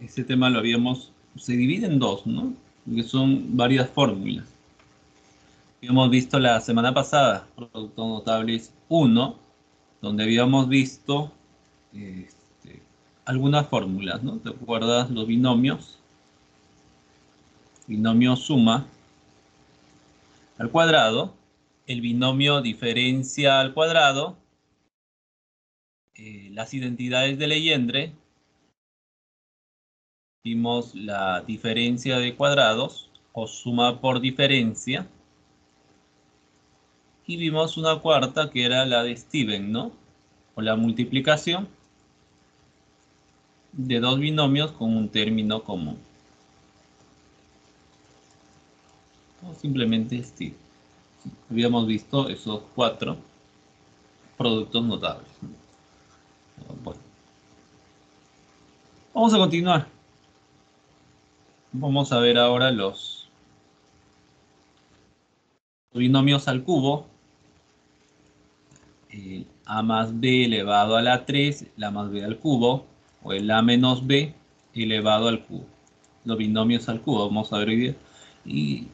Este tema lo se divide en dos, ¿no? Que son varias fórmulas. Habíamos visto la semana pasada, productos notables 1, donde habíamos visto algunas fórmulas, ¿no? ¿Te acuerdas? Los binomios. Binomio suma al cuadrado, el binomio diferencia al cuadrado, las identidades de Legendre, vimos la diferencia de cuadrados o suma por diferencia, y vimos una cuarta que era la de Steven, ¿no? O la multiplicación de dos binomios con un término común. O simplemente Steven. Habíamos visto esos 4 productos notables. Bueno. Vamos a continuar. Vamos a ver ahora los binomios al cubo. El a más b elevado a la 3, la más b al cubo, o el a menos b elevado al cubo. Los binomios al cubo, vamos a ver hoy día. Y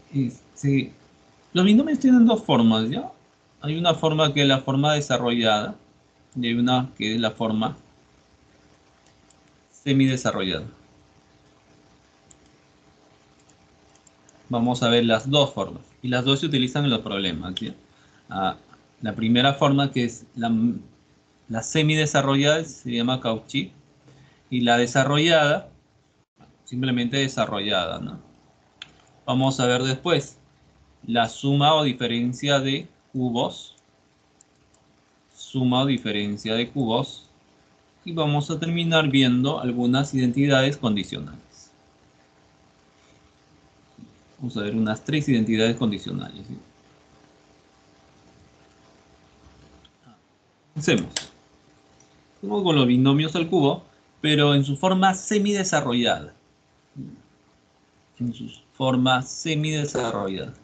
los binomios tienen dos formas, ¿ya? Hay una forma que es la forma desarrollada y hay una que es la forma semidesarrollada. Vamos a ver las dos formas. Y las dos se utilizan en los problemas, ¿sí? La primera forma, que es la semidesarrollada, se llama Cauchy. Y la desarrollada, simplemente desarrollada, ¿no? Vamos a ver después la suma o diferencia de cubos. Suma o diferencia de cubos. Y vamos a terminar viendo algunas identidades condicionales. Vamos a ver unas 3 identidades condicionales, ¿sí? Hacemos. Estamos con los binomios al cubo, pero en su forma semidesarrollada. En su forma semidesarrollada.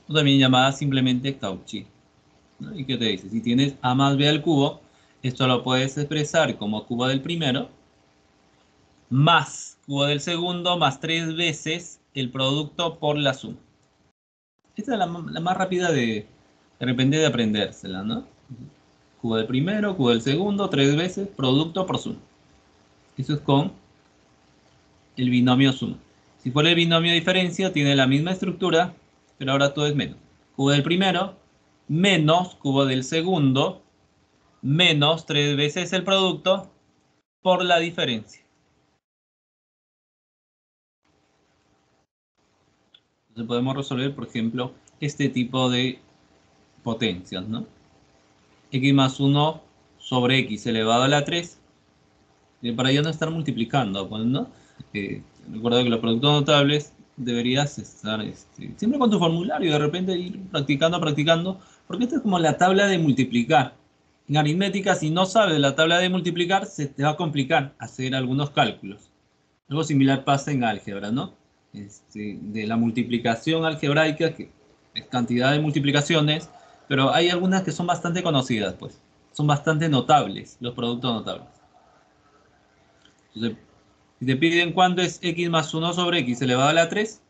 O también llamada simplemente Cauchy, ¿no? ¿Y qué te dice? Si tienes a más b al cubo, esto lo puedes expresar como cubo del primero, más cubo del segundo, más 3 veces el producto por la suma. Esta es la más rápida de repente de aprendérsela, ¿no? Cubo del primero, cubo del segundo, 3 veces, producto por suma. Eso es con el binomio suma. Si fuera el binomio diferencia, tiene la misma estructura, pero ahora todo es menos. Cubo del primero, menos cubo del segundo, menos 3 veces el producto por la diferencia. Entonces podemos resolver, por ejemplo, este tipo de potencias, ¿no? X más 1 sobre X elevado a la 3, para ya no estar multiplicando, pues, ¿no? Recuerda que los productos notables deberías estar siempre con tu formulario y de repente ir practicando, porque esto es como la tabla de multiplicar. En aritmética, si no sabes la tabla de multiplicar, se te va a complicar hacer algunos cálculos. Algo similar pasa en álgebra, ¿no? De la multiplicación algebraica, que es cantidad de multiplicaciones, pero hay algunas que son bastante conocidas, pues. Son bastante notables, los productos notables. Entonces, si te piden cuánto es x más 1 sobre x elevado a la 3,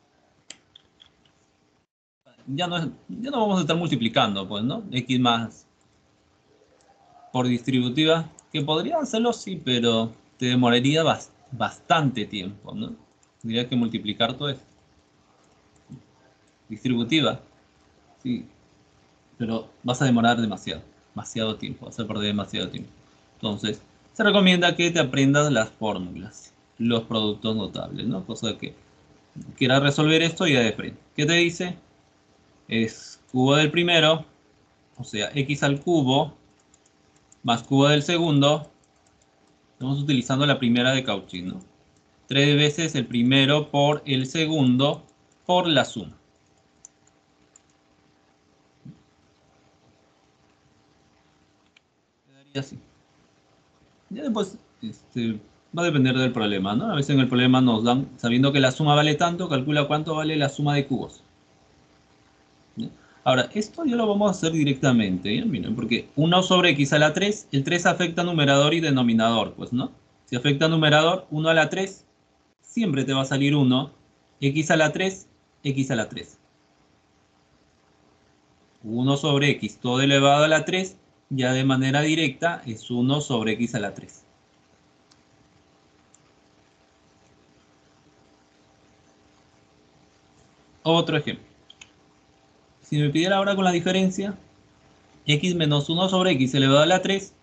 ya no vamos a estar multiplicando, pues, ¿no? X más por distributiva, que podría hacerlo, sí, pero te demoraría bastante tiempo, ¿no? Tendrías que multiplicar todo esto. Distributiva, sí, pero vas a demorar demasiado tiempo, vas a perder demasiado tiempo. Entonces, se recomienda que te aprendas las fórmulas, los productos notables, ¿no? Cosa que quieras resolver esto ya de frente. ¿Qué te dice? Es cubo del primero, o sea, x al cubo, más cubo del segundo. Estamos utilizando la primera de Cauchy, ¿no? 3 veces el primero por el segundo por la suma. Quedaría así. Ya después va a depender del problema, ¿no? A veces en el problema nos dan, sabiendo que la suma vale tanto, calcula cuánto vale la suma de cubos, ¿no? Ahora, esto ya lo vamos a hacer directamente, ¿ya? Miren, porque 1 sobre x a la 3, el 3 afecta a numerador y denominador, pues, ¿no? Si afecta a numerador, 1 a la 3, siempre te va a salir 1, x a la 3, x a la 3. 1 sobre x todo elevado a la 3, ya de manera directa es 1 sobre x a la 3. Otro ejemplo. Si me pidiera ahora con la diferencia, x menos 1 sobre x elevado a la 3,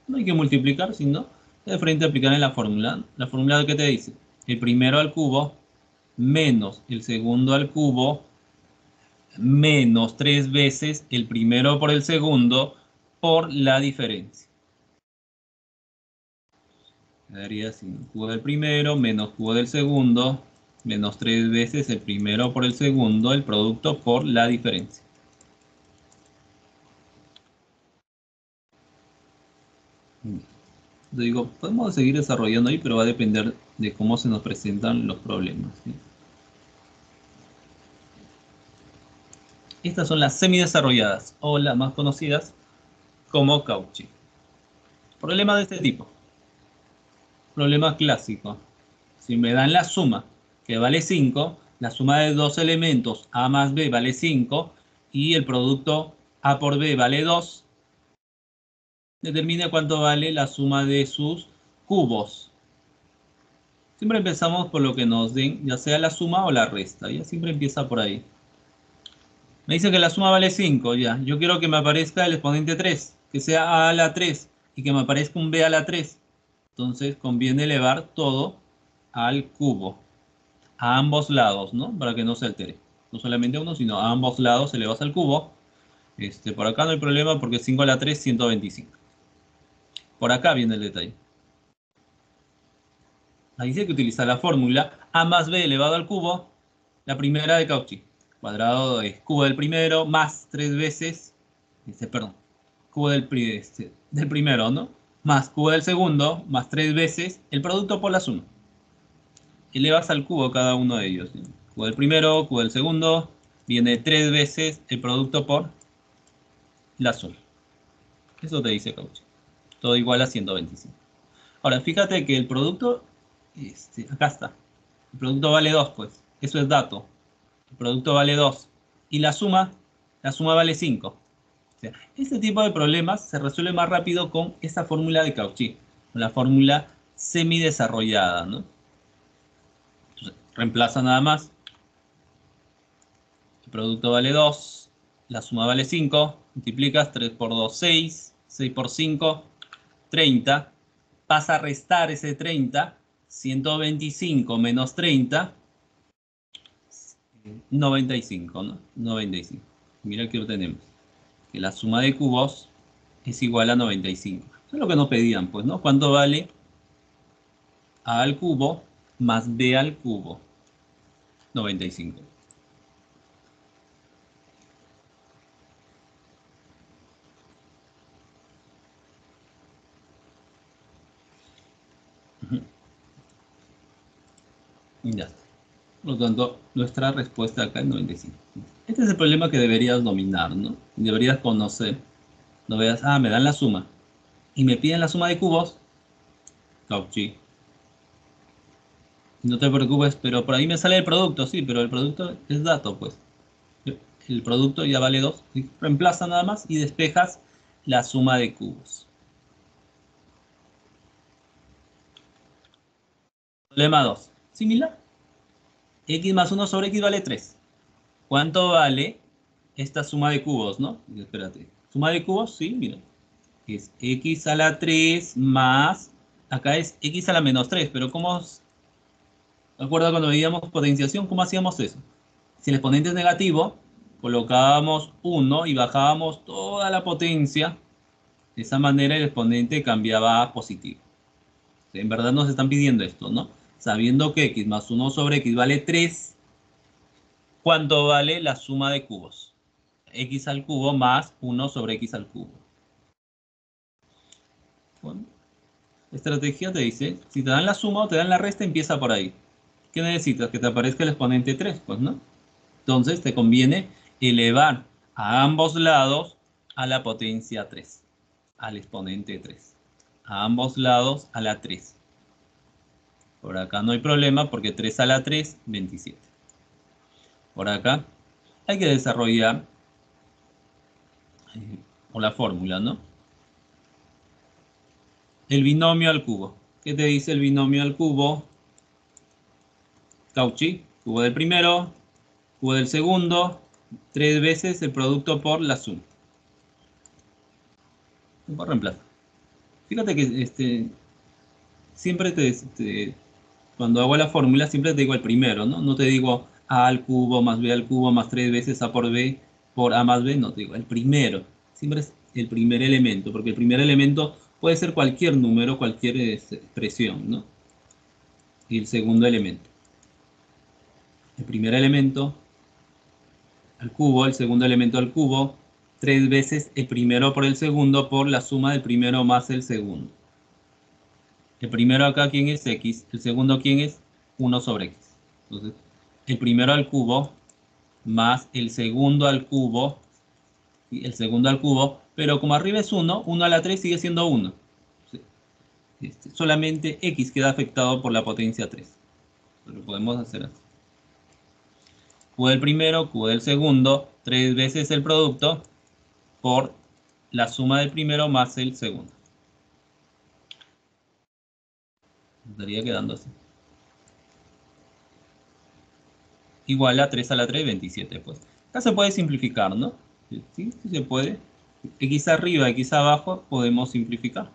no hay que multiplicar, sino de frente aplicar en la fórmula. La fórmula que te dice, el primero al cubo menos el segundo al cubo menos 3 veces el primero por el segundo por la diferencia. Quedaría así, cubo del primero menos cubo del segundo menos 3 veces el primero por el segundo, el producto por la diferencia. Digo, podemos seguir desarrollando ahí, pero va a depender de cómo se nos presentan los problemas, ¿sí? Estas son las semidesarrolladas o las más conocidas como Cauchy. Problema de este tipo. Problema clásico. Si me dan la suma que vale 5, la suma de dos elementos a más b vale 5 y el producto a por b vale 2, determine cuánto vale la suma de sus cubos. Siempre empezamos por lo que nos den, ya sea la suma o la resta. Ya siempre empieza por ahí. Me dice que la suma vale 5, ya. Yo quiero que me aparezca el exponente 3, que sea a la 3 y que me aparezca un b a la 3. Entonces conviene elevar todo al cubo, a ambos lados, ¿no? Para que no se altere. No solamente uno, sino a ambos lados elevas al cubo. Por acá no hay problema porque 5 a la 3, 125. Por acá viene el detalle. Ahí sí hay que utilizar la fórmula a más b elevado al cubo, la primera de Cauchy. Cuadrado es cubo del primero más 3 veces, perdón, cubo del primero, ¿no? Más cubo del segundo, más 3 veces el producto por la suma. Elevas al cubo cada uno de ellos, ¿sí? Cubo del primero, cubo del segundo, viene 3 veces el producto por la suma. Eso te dice Cauchy. Todo igual a 125. Ahora, fíjate que el producto, acá está. El producto vale 2, pues. Eso es dato. El producto vale 2. Y la suma vale 5. O sea, este tipo de problemas se resuelve más rápido con esta fórmula de Cauchy, con la fórmula semidesarrollada, ¿no? Entonces, reemplaza nada más. El producto vale 2, la suma vale 5, multiplicas 3 por 2, 6, 6 por 5, 30. Pasa a restar ese 30, 125 menos 30, 95, ¿no? 95. Mira que obtenemos. Que la suma de cubos es igual a 95. Eso es lo que nos pedían, pues, ¿no? ¿Cuánto vale a al cubo más b al cubo? 95. Ya está. Por lo tanto, nuestra respuesta acá es 95. Este es el problema que deberías dominar, ¿no? Deberías conocer. No veas, me dan la suma. Y me piden la suma de cubos. Cauchy. No te preocupes, pero por ahí me sale el producto, sí, pero el producto es dato, pues. El producto ya vale 2. Reemplaza nada más y despejas la suma de cubos. Problema 2. Similar. X más 1 sobre X vale 3. ¿Cuánto vale esta suma de cubos, no? Espérate. Suma de cubos, sí, mira. Es X a la 3 más... Acá es X a la menos 3, pero ¿cómo... ¿De acuerdo cuando veíamos potenciación? ¿Cómo hacíamos eso? Si el exponente es negativo, colocábamos 1 y bajábamos toda la potencia. De esa manera el exponente cambiaba a positivo. En verdad nos están pidiendo esto, ¿no? Sabiendo que x más 1 sobre x vale 3, ¿cuánto vale la suma de cubos? X al cubo más 1 sobre x al cubo. Bueno, la estrategia te dice, si te dan la suma o te dan la resta, empieza por ahí. ¿Qué necesitas? Que te aparezca el exponente 3, pues, ¿no? Entonces te conviene elevar a ambos lados a la potencia 3, al exponente 3. A ambos lados a la 3. Por acá no hay problema porque 3 a la 3, 27. Por acá hay que desarrollar por la fórmula, ¿no? El binomio al cubo. ¿Qué te dice el binomio al cubo? Cauchy, cubo del primero, cubo del segundo, 3 veces el producto por la suma. Por reemplazo. Fíjate que siempre cuando hago la fórmula siempre te digo el primero, ¿no? No te digo a al cubo más b al cubo más 3 veces a por b por a más b, no te digo el primero. Siempre es el primer elemento, porque el primer elemento puede ser cualquier número, cualquier expresión, ¿no? Y el segundo elemento. El primer elemento al cubo, el segundo elemento al cubo, 3 veces el primero por el segundo por la suma del primero más el segundo. El primero acá, ¿quién es? X. El segundo, ¿quién es? 1 sobre X. Entonces, el primero al cubo más el segundo al cubo, ¿sí? El segundo al cubo, pero como arriba es 1, 1 a la 3 sigue siendo 1. Solamente X queda afectado por la potencia 3. Lo podemos hacer así. Q del primero, Q del segundo, 3 veces el producto por la suma del primero más el segundo. Estaría quedando así. Igual a 3 a la 3, 27. Pues. Acá se puede simplificar, ¿no? Sí, sí se puede. X arriba, X abajo, podemos simplificar.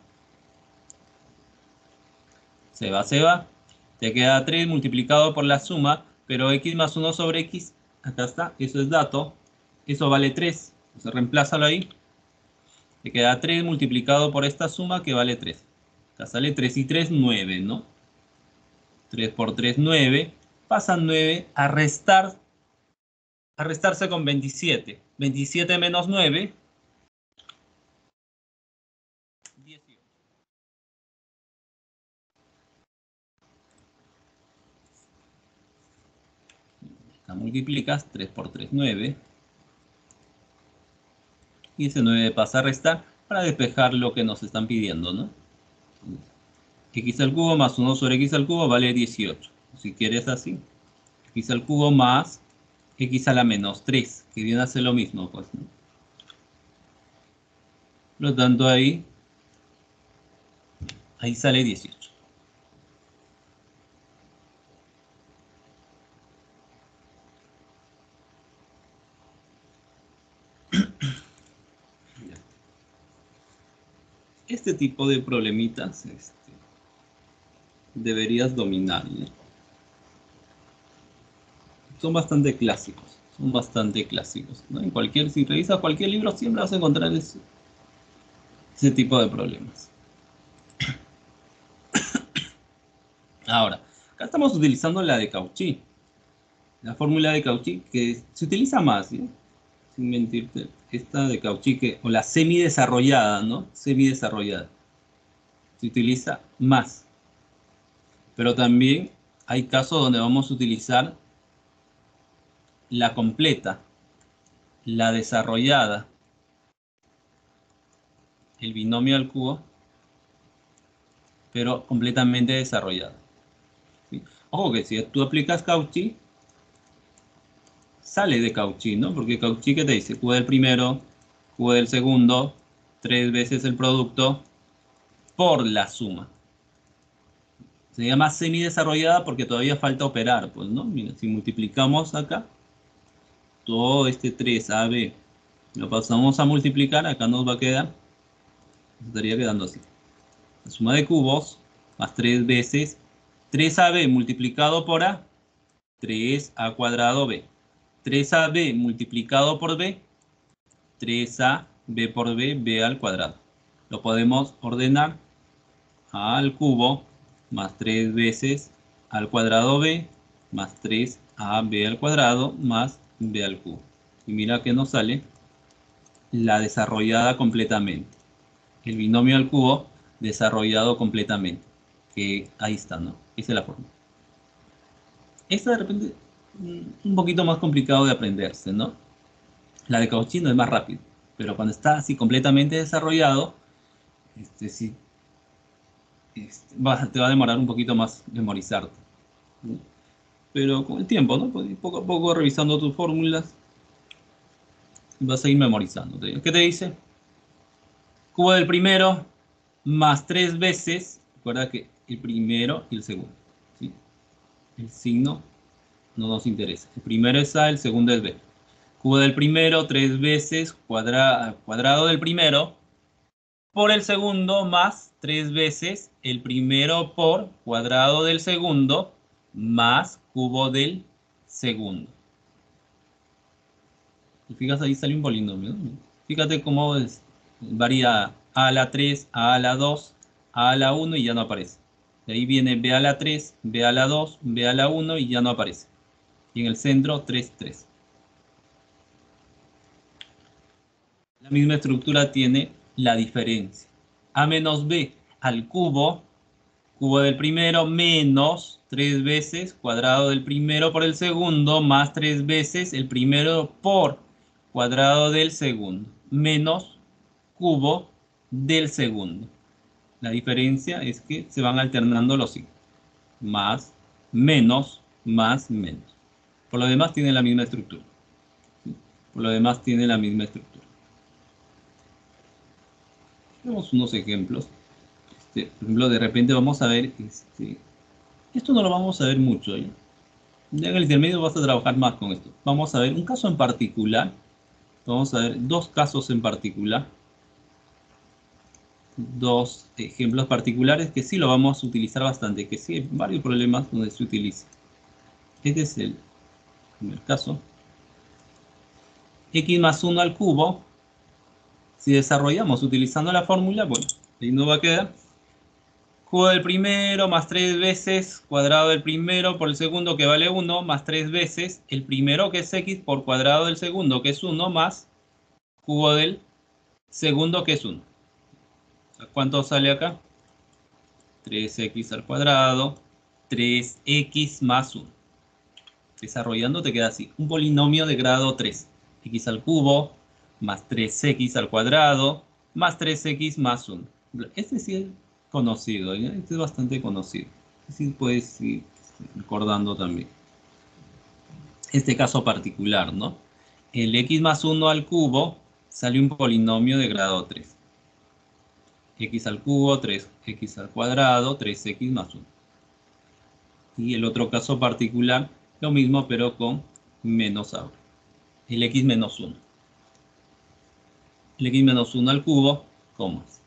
Se va. Te queda 3 multiplicado por la suma, pero X más 1 sobre X, acá está, eso es dato. Eso vale 3. Entonces reemplázalo ahí. Te queda 3 multiplicado por esta suma que vale 3. Acá sale 3 y 3, 9, ¿no? 3 por 3, 9. Pasan 9 a restarse con 27. 27 menos 9, 18. Acá multiplicas 3 por 3, 9. Y ese 9 pasa a restar para despejar lo que nos están pidiendo, ¿no? X al cubo más 1 sobre X al cubo vale 18. Si quieres así. X al cubo más X a la menos 3, que viene a ser lo mismo, pues, ¿no? Por lo tanto, ahí sale 18. Este tipo de problemitas deberías dominar, ¿no? Son bastante clásicos. ¿No? Si revisas cualquier libro, siempre vas a encontrar ese tipo de problemas. Ahora, acá estamos utilizando la de Cauchy. La fórmula de Cauchy que se utiliza más, ¿sí? Sin mentirte. Esta de Cauchy, o la semidesarrollada, ¿no? Semidesarrollada. Se utiliza más. Pero también hay casos donde vamos a utilizar la completa, la desarrollada, el binomio al cubo, pero completamente desarrollada. ¿Sí? Ojo que si tú aplicas Cauchy, sale de Cauchy, ¿no? Porque Cauchy, ¿qué te dice? Q del primero, Q del segundo, 3 veces el producto por la suma. Se llama semidesarrollada porque todavía falta operar, pues, ¿no? Mira, si multiplicamos acá, todo este 3AB lo pasamos a multiplicar, acá nos va a quedar, estaría quedando así. La suma de cubos más 3 veces 3AB multiplicado por A, 3A cuadrado B. 3AB multiplicado por B, 3AB por B, B al cuadrado. Lo podemos ordenar A al cubo más 3 veces al cuadrado B más 3AB al cuadrado más B al cubo. Y mira que nos sale la desarrollada completamente. El binomio al cubo desarrollado completamente. Que ahí está, ¿no? Esa es la forma. Esta de repente un poquito más complicado de aprenderse, ¿no? La de Cauchy no es más rápido, pero cuando está así completamente desarrollado, sí, te va a demorar un poquito más memorizarte, ¿no? Pero con el tiempo, ¿no? Pues, poco a poco revisando tus fórmulas, vas a ir memorizando. ¿Qué te dice? Cubo del primero más 3 veces, recuerda que el primero y el segundo, ¿sí? El signo no nos interesa. El primero es A, el segundo es B. Cubo del primero, 3 veces cuadrado del primero por el segundo más 3 veces el primero por cuadrado del segundo más cubo del segundo. Y fíjate, ahí sale un polinomio, ¿no? Fíjate cómo varía a la 3, a la 2, a la 1 y ya no aparece. De ahí viene b a la 3, b a la 2, b a la 1 y ya no aparece. Y en el centro 3, 3. La misma estructura tiene la diferencia. A menos b al cubo, cubo del primero menos 3 veces cuadrado del primero por el segundo más 3 veces el primero por cuadrado del segundo menos cubo del segundo. La diferencia es que se van alternando los signos. Más, menos, más, menos. Por lo demás tiene la misma estructura. ¿Sí? Por lo demás tiene la misma estructura. Vemos unos ejemplos. Por ejemplo, de repente vamos a ver, esto no lo vamos a ver mucho, ¿eh? Ya en el intermedio vas a trabajar más con esto. Vamos a ver un caso en particular. Vamos a ver dos casos en particular. Dos ejemplos particulares que sí lo vamos a utilizar bastante, que sí hay varios problemas donde se utiliza. Este es el primer caso. X más 1 al cubo. Si desarrollamos utilizando la fórmula, bueno, ahí nos va a quedar cubo del primero más 3 veces cuadrado del primero por el segundo que vale 1 más 3 veces el primero que es x por cuadrado del segundo que es 1 más cubo del segundo que es 1. ¿Cuánto sale acá? 3x al cuadrado, 3x más 1. Desarrollando te queda así, un polinomio de grado 3. X al cubo más 3x al cuadrado más 3x más 1. Este sí es conocido, ¿eh? Este es bastante conocido. Este sí puedes ir recordando también. Este caso particular, ¿no? El x más 1 al cubo sale un polinomio de grado 3. X al cubo, 3x al cuadrado, 3x más 1. Y el otro caso particular, lo mismo pero con menos ahora. El x menos 1. El x menos 1 al cubo, comas.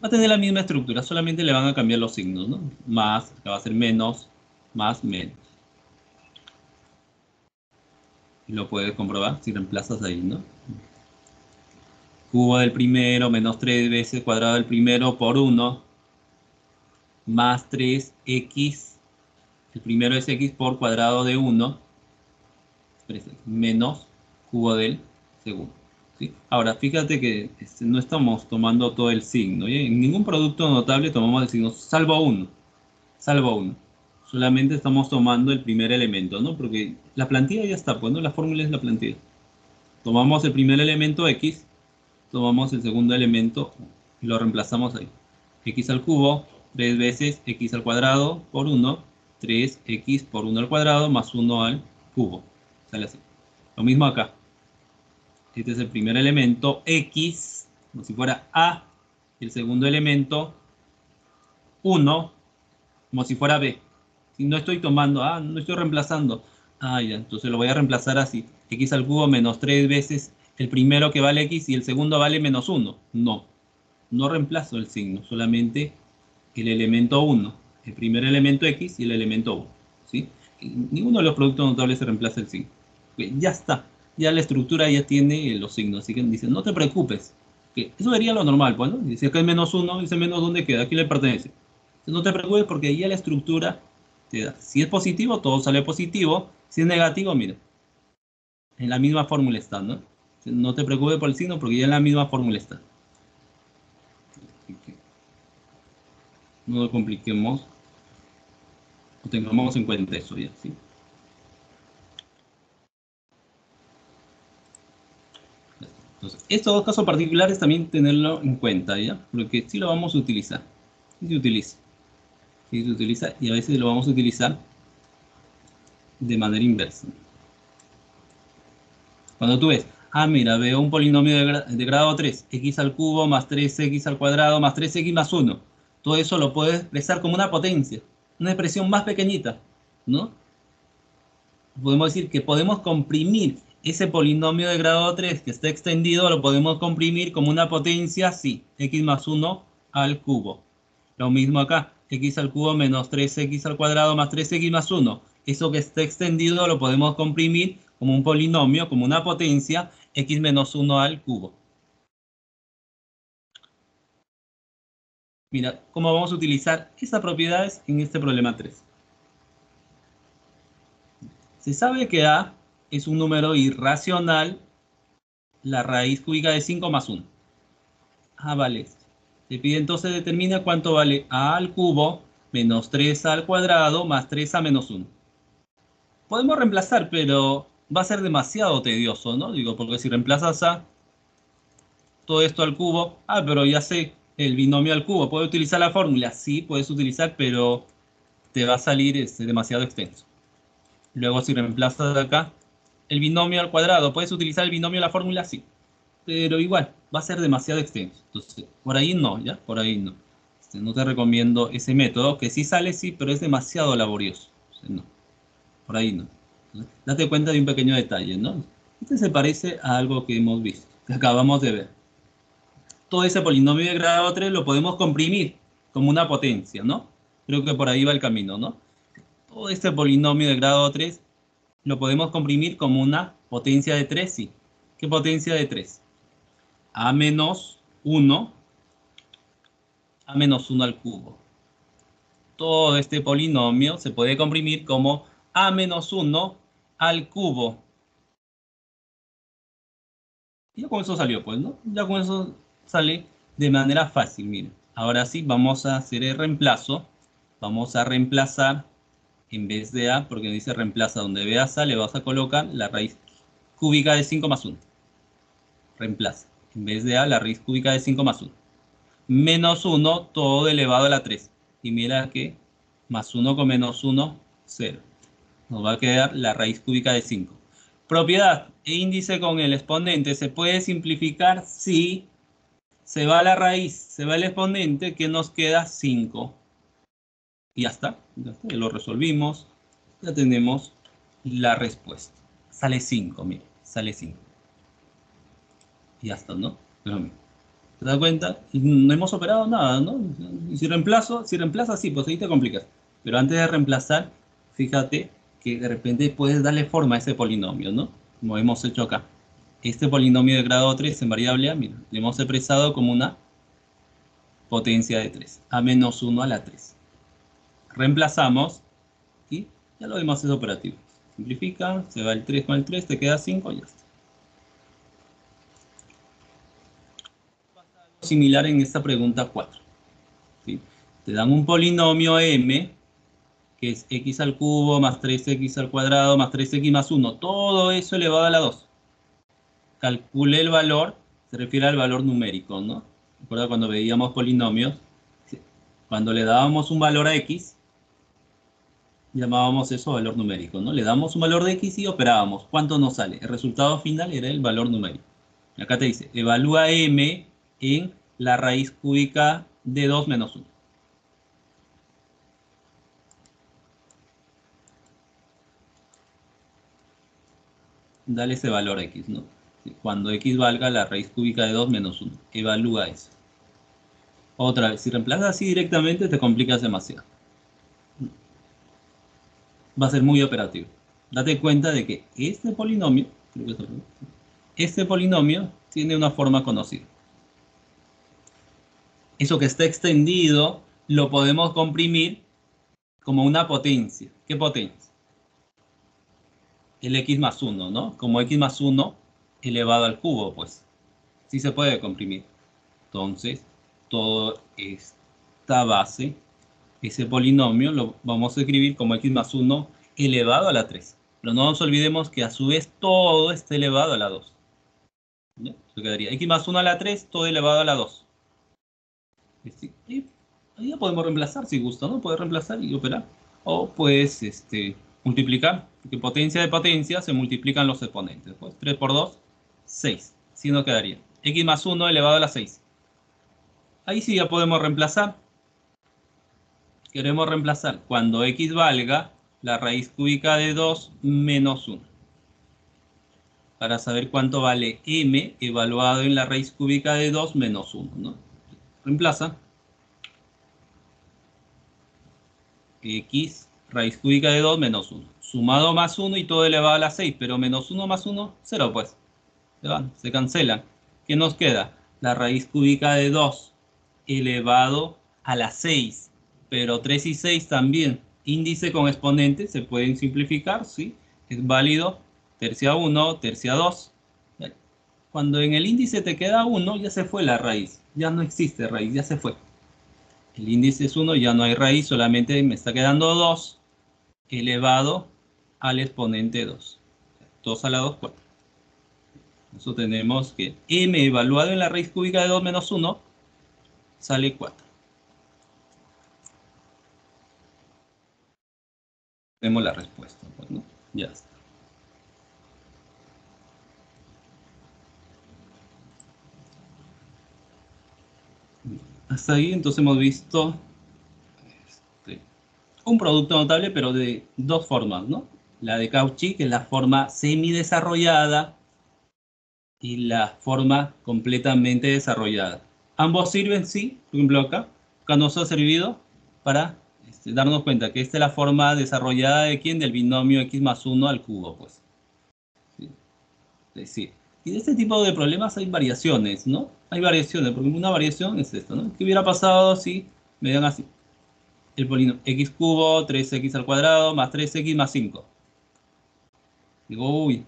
Va a tener la misma estructura, solamente le van a cambiar los signos, ¿no? Más, que va a ser menos, más, menos. Y lo puedes comprobar si reemplazas ahí, ¿no? Cubo del primero menos 3 veces cuadrado del primero por 1 más 3x. El primero es x por cuadrado de 1 menos cubo del segundo. ¿Sí? Ahora, fíjate que no estamos tomando todo el signo. ¿Sí? En ningún producto notable tomamos el signo, salvo uno. Salvo uno. Solamente estamos tomando el primer elemento, ¿no? Porque la plantilla ya está, pues, ¿no? La fórmula es la plantilla. Tomamos el primer elemento x, tomamos el segundo elemento y lo reemplazamos ahí. X al cubo, 3 veces x al cuadrado por 1, 3x por 1 al cuadrado más 1 al cubo. Sale así. Lo mismo acá. Este es el primer elemento, X, como si fuera A. El segundo elemento, 1, como si fuera B. Si no estoy tomando, no estoy reemplazando. Ya, entonces lo voy a reemplazar así. X al cubo menos 3 veces el primero que vale X y el segundo vale menos 1. No, no reemplazo el signo, solamente el elemento 1. El primer elemento X y el elemento 1. ¿Sí? Y ninguno de los productos notables se reemplaza el signo. Ya está, ya la estructura ya tiene los signos, así que dicen, no te preocupes, que eso sería lo normal, pues, ¿no? Si acá hay menos 1, ese menos ¿dónde queda? ¿A quién le pertenece? Entonces, no te preocupes porque ya la estructura te da. Si es positivo, todo sale positivo. Si es negativo, mira, en la misma fórmula está, ¿no? No te preocupes por el signo porque ya en la misma fórmula está. No lo compliquemos, o tengamos en cuenta eso ya, ¿sí? Entonces, estos dos casos particulares también tenerlo en cuenta, ¿ya? Porque sí lo vamos a utilizar. Sí se utiliza. Sí se utiliza y a veces lo vamos a utilizar de manera inversa. Cuando tú ves, mira, veo un polinomio de grado 3, x al cubo más 3x al cuadrado más 3x más 1. Todo eso lo puedes expresar como una potencia, una expresión más pequeñita, ¿no? Podemos decir que podemos comprimir ese polinomio de grado 3 que está extendido, lo podemos comprimir como una potencia, sí, x más 1 al cubo. Lo mismo acá, x al cubo menos 3x al cuadrado más 3x más 1. Eso que está extendido lo podemos comprimir como un polinomio, como una potencia, x menos 1 al cubo. Mira, ¿cómo vamos a utilizar esas propiedades en este problema 3? Se sabe que a es un número irracional, la raíz cúbica de 5 más 1. Vale esto. Te pide entonces determina cuánto vale a al cubo menos 3 al cuadrado más 3a menos 1. Podemos reemplazar, pero va a ser demasiado tedioso, ¿no? Digo, porque si reemplazas a todo esto al cubo, pero ya sé, el binomio al cubo, ¿puedo utilizar la fórmula? Sí, puedes utilizar, pero te va a salir demasiado extenso. Luego si reemplazas acá el binomio al cuadrado, ¿puedes utilizar el binomio a la fórmula? Sí, pero igual, va a ser demasiado extenso. Entonces, por ahí no, ¿ya? Por ahí no. No te recomiendo ese método, que sí sale, sí, pero es demasiado laborioso. No, por ahí no. Date cuenta de un pequeño detalle, ¿no? Este se parece a algo que hemos visto, que acabamos de ver. Todo ese polinomio de grado 3 lo podemos comprimir como una potencia, ¿no? Creo que por ahí va el camino, ¿no? Todo este polinomio de grado 3 lo podemos comprimir como una potencia de 3, sí. ¿Qué potencia de 3? A menos 1, a menos 1 al cubo. Todo este polinomio se puede comprimir como a menos 1 al cubo. Ya con eso salió, pues, ¿no? Ya con eso sale de manera fácil, miren. Ahora sí, vamos a hacer el reemplazo. Vamos a reemplazar, en vez de a, porque dice reemplaza donde veas a, le vas a colocar la raíz cúbica de 5 más 1. Reemplaza. En vez de a, la raíz cúbica de 5 más 1. Menos 1, todo elevado a la 3. Y mira que más 1 con menos 1, 0. Nos va a quedar la raíz cúbica de 5. Propiedad e índice con el exponente se puede simplificar si se va la raíz, se va el exponente, que nos queda 5. Y ya está, ya lo resolvimos. Ya tenemos la respuesta. Sale 5, mira, sale 5. Y ya está, ¿no? Pero mira, ¿te das cuenta? No hemos operado nada, ¿no? Y si reemplaza, sí, pues ahí te complicas. Pero antes de reemplazar, fíjate que de repente puedes darle forma a ese polinomio, ¿no? Como hemos hecho acá. Este polinomio de grado 3 en variable a, mira, le hemos expresado como una potencia de 3, a menos 1 a la 3. Reemplazamos y ya lo demás es operativo. Simplifica, se va el 3 con el 3, te queda 5 y ya está. Similar en esta pregunta 4. ¿Sí? Te dan un polinomio m, que es x al cubo más 3x al cuadrado más 3x más 1. Todo eso elevado a la 2. Calcule el valor, se refiere al valor numérico, ¿no? ¿Recuerda cuando veíamos polinomios? Cuando le dábamos un valor a x, llamábamos eso valor numérico, ¿no? Le damos un valor de x y operábamos. ¿Cuánto nos sale? El resultado final era el valor numérico. Acá te dice, evalúa m en la raíz cúbica de 2 menos 1. Dale ese valor a x, ¿no? Cuando x valga la raíz cúbica de 2 menos 1. Evalúa eso. Otra vez, si reemplazas así directamente te complicas demasiado. Va a ser muy operativo. Date cuenta de que este polinomio tiene una forma conocida. Eso que está extendido lo podemos comprimir como una potencia. ¿Qué potencia? El x más 1, ¿no? Como x más 1 elevado al cubo, pues. Sí se puede comprimir. Entonces, toda esta base, ese polinomio, lo vamos a escribir como x más 1 elevado a la 3. Pero no nos olvidemos que a su vez todo está elevado a la 2. ¿Ya? Eso quedaría x más 1 a la 3, todo elevado a la 2. Y ahí ya podemos reemplazar si gusta, ¿no? Puedes reemplazar y operar. O puedes multiplicar, porque potencia de potencia se multiplican los exponentes. Pues 3 por 2, 6. Si no quedaría x más 1 elevado a la 6. Ahí sí ya podemos reemplazar. Queremos reemplazar cuando x valga la raíz cúbica de 2 menos 1. Para saber cuánto vale m evaluado en la raíz cúbica de 2 menos 1, ¿no? Reemplaza x raíz cúbica de 2 menos 1. Sumado más 1 y todo elevado a la 6, pero menos 1 más 1, 0 pues. Se cancela. ¿Qué nos queda? La raíz cúbica de 2 elevado a la 6, pero 3 y 6 también. Índice con exponente se pueden simplificar, ¿sí? Es válido. Tercia 1, tercia 2. Cuando en el índice te queda 1, ya se fue la raíz. Ya no existe raíz, ya se fue. El índice es 1, ya no hay raíz, solamente me está quedando 2 elevado al exponente 2. 2 a la 2, 4. Eso tenemos que m evaluado en la raíz cúbica de 2 menos 1 sale 4. Tenemos la respuesta. Bueno, ya está. Hasta ahí entonces hemos visto un producto notable, pero de dos formas, ¿no? La de Cauchy, que es la forma semidesarrollada, y la forma completamente desarrollada. Ambos sirven, sí, por ejemplo acá nos ha servido para darnos cuenta que esta es la forma desarrollada de quién, del binomio x más 1 al cubo, pues. ¿Sí? Es decir, y de este tipo de problemas hay variaciones, ¿no? Hay variaciones, porque una variación es esto, ¿no? ¿Qué hubiera pasado si me dan así? El polinomio x cubo, 3x al cuadrado, más 3x más 5. Digo, uy,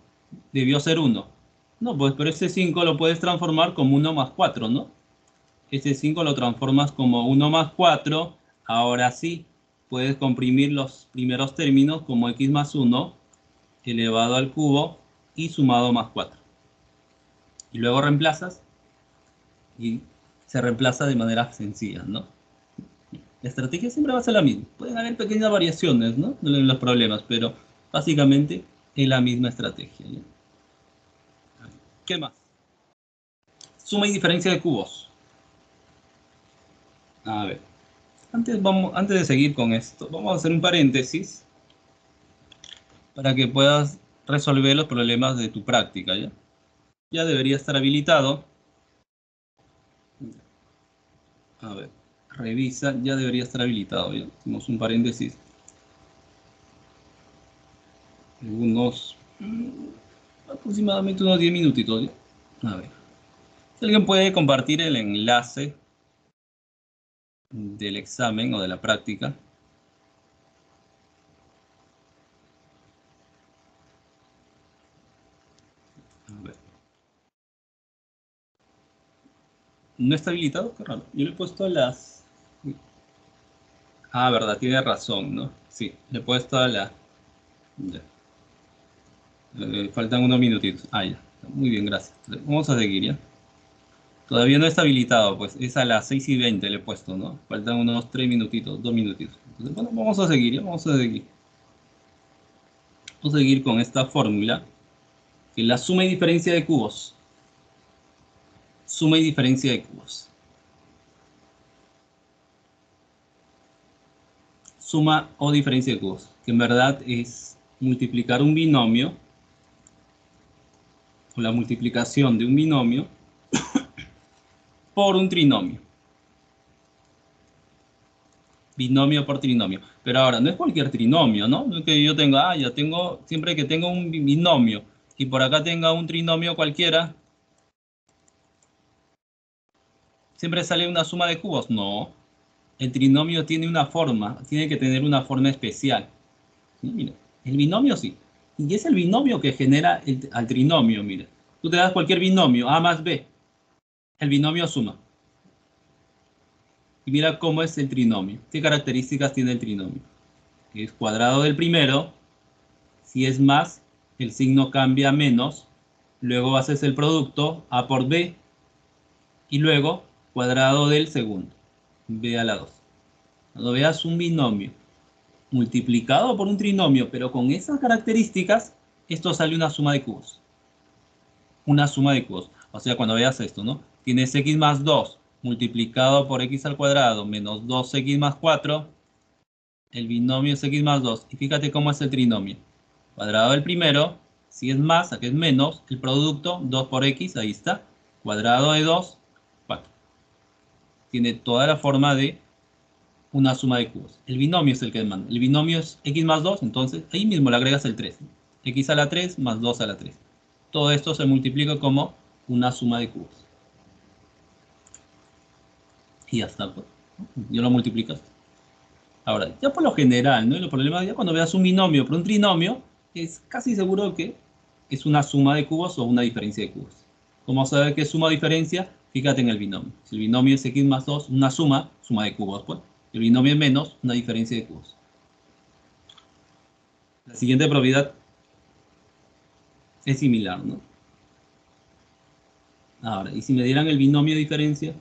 debió ser 1. No, pues, pero ese 5 lo puedes transformar como 1 más 4, ¿no? Ese 5 lo transformas como 1 más 4. Ahora sí, puedes comprimir los primeros términos como x más 1 elevado al cubo y sumado más 4. Y luego reemplazas y se reemplaza de manera sencilla, ¿no? La estrategia siempre va a ser la misma. Pueden haber pequeñas variaciones, ¿no? En los problemas, pero básicamente es la misma estrategia, ¿ya? ¿Qué más? Suma y diferencia de cubos. A ver, antes de seguir con esto, vamos a hacer un paréntesis para que puedas resolver los problemas de tu práctica, ¿ya? Ya debería estar habilitado. A ver, revisa, ya debería estar habilitado, ¿ya? Hacemos un paréntesis. Aproximadamente unos 10 minutitos, ¿ya? A ver. Si alguien puede compartir el enlace del examen o de la práctica. A ver. ¿No está habilitado? Qué raro. Yo le he puesto las... Ah, verdad, tiene razón, ¿no? Sí, le he puesto a la... Ya. Faltan unos minutitos. Ah, ya. Muy bien, gracias. Vamos a seguir, ¿ya? Todavía no está habilitado, pues es a las 6:20 le he puesto, ¿no? Faltan unos 3 minutitos, 2 minutitos. Entonces, bueno, vamos a seguir, ¿ya? Vamos a seguir. Vamos a seguir con esta fórmula, que es la suma y diferencia de cubos. Suma y diferencia de cubos. Suma o diferencia de cubos, que en verdad es multiplicar un binomio, o la multiplicación de un binomio, por un trinomio. Binomio por trinomio. Pero ahora, no es cualquier trinomio, ¿no? No es que yo tenga, ya tengo, siempre que tengo un binomio y por acá tenga un trinomio cualquiera, ¿siempre sale una suma de cubos? No. El trinomio tiene una forma, tiene que tener una forma especial. ¿Sí? Mira, el binomio sí. Y es el binomio que genera al trinomio, mira. Tú te das cualquier binomio, A más B. El binomio suma. Y mira cómo es el trinomio. ¿Qué características tiene el trinomio? Es cuadrado del primero. Si es más, el signo cambia a menos. luego haces el producto A por B y luego cuadrado del segundo, B a la 2. Cuando veas un binomio multiplicado por un trinomio, pero con esas características, esto sale una suma de cubos. Una suma de cubos. O sea, cuando veas esto, ¿no? Tienes x más 2 multiplicado por x al cuadrado menos 2x más 4. El binomio es x más 2. Y fíjate cómo es el trinomio. Cuadrado del primero, si es más, aquí es menos, el producto 2 por x, ahí está. Cuadrado de 2, 4. Tiene toda la forma de una suma de cubos. El binomio es el que manda. El binomio es x más 2, entonces ahí mismo le agregas el 3. X a la 3 más 2 a la 3. Todo esto se multiplica como una suma de cubos. Y ya está, pues. Ya lo multiplicas. Ahora, ya por lo general, ¿no? El problema ya cuando veas un binomio por un trinomio, es casi seguro que es una suma de cubos o una diferencia de cubos. ¿Cómo saber qué es suma o diferencia? Fíjate en el binomio. Si el binomio es x más 2, una suma, suma de cubos, pues. El binomio es menos, una diferencia de cubos. La siguiente propiedad es similar, ¿no? Ahora, y si me dieran el binomio de diferencia,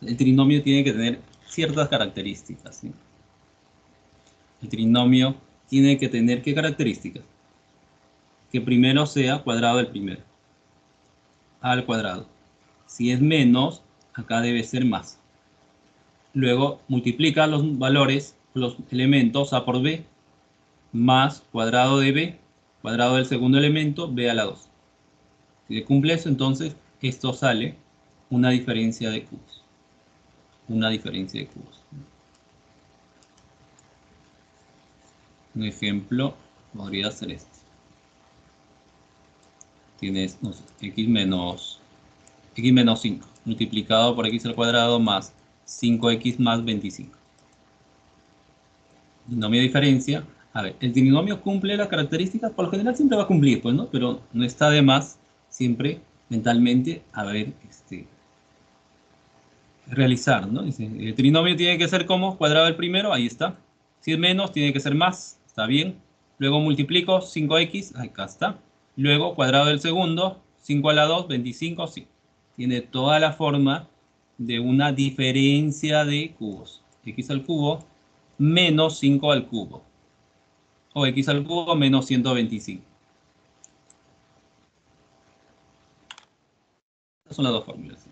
el trinomio tiene que tener ciertas características, ¿sí? El trinomio tiene que tener ¿qué características? Que primero sea cuadrado del primero, a al cuadrado. Si es menos, acá debe ser más. Luego multiplica los valores, los elementos a por b, más cuadrado de b, cuadrado del segundo elemento, b a la 2. Si se cumple eso, entonces esto sale una diferencia de cubos. Una diferencia de cubos. Un ejemplo podría ser este. Tienes, no sé, x menos 5 multiplicado por x al cuadrado más 5x más 25. Binomio de diferencia. A ver, el trinomio cumple las características, por lo general siempre va a cumplir, pues, ¿no? Pero no está de más siempre mentalmente a ver, realizar, ¿no? Dice, el trinomio tiene que ser como cuadrado del primero, ahí está. Si es menos, tiene que ser más, está bien. Luego multiplico 5x, acá está. Luego cuadrado del segundo, 5 a la 2, 25, sí. Tiene toda la forma de una diferencia de cubos. X al cubo menos 5 al cubo. O x al cubo menos 125. Estas son las dos fórmulas.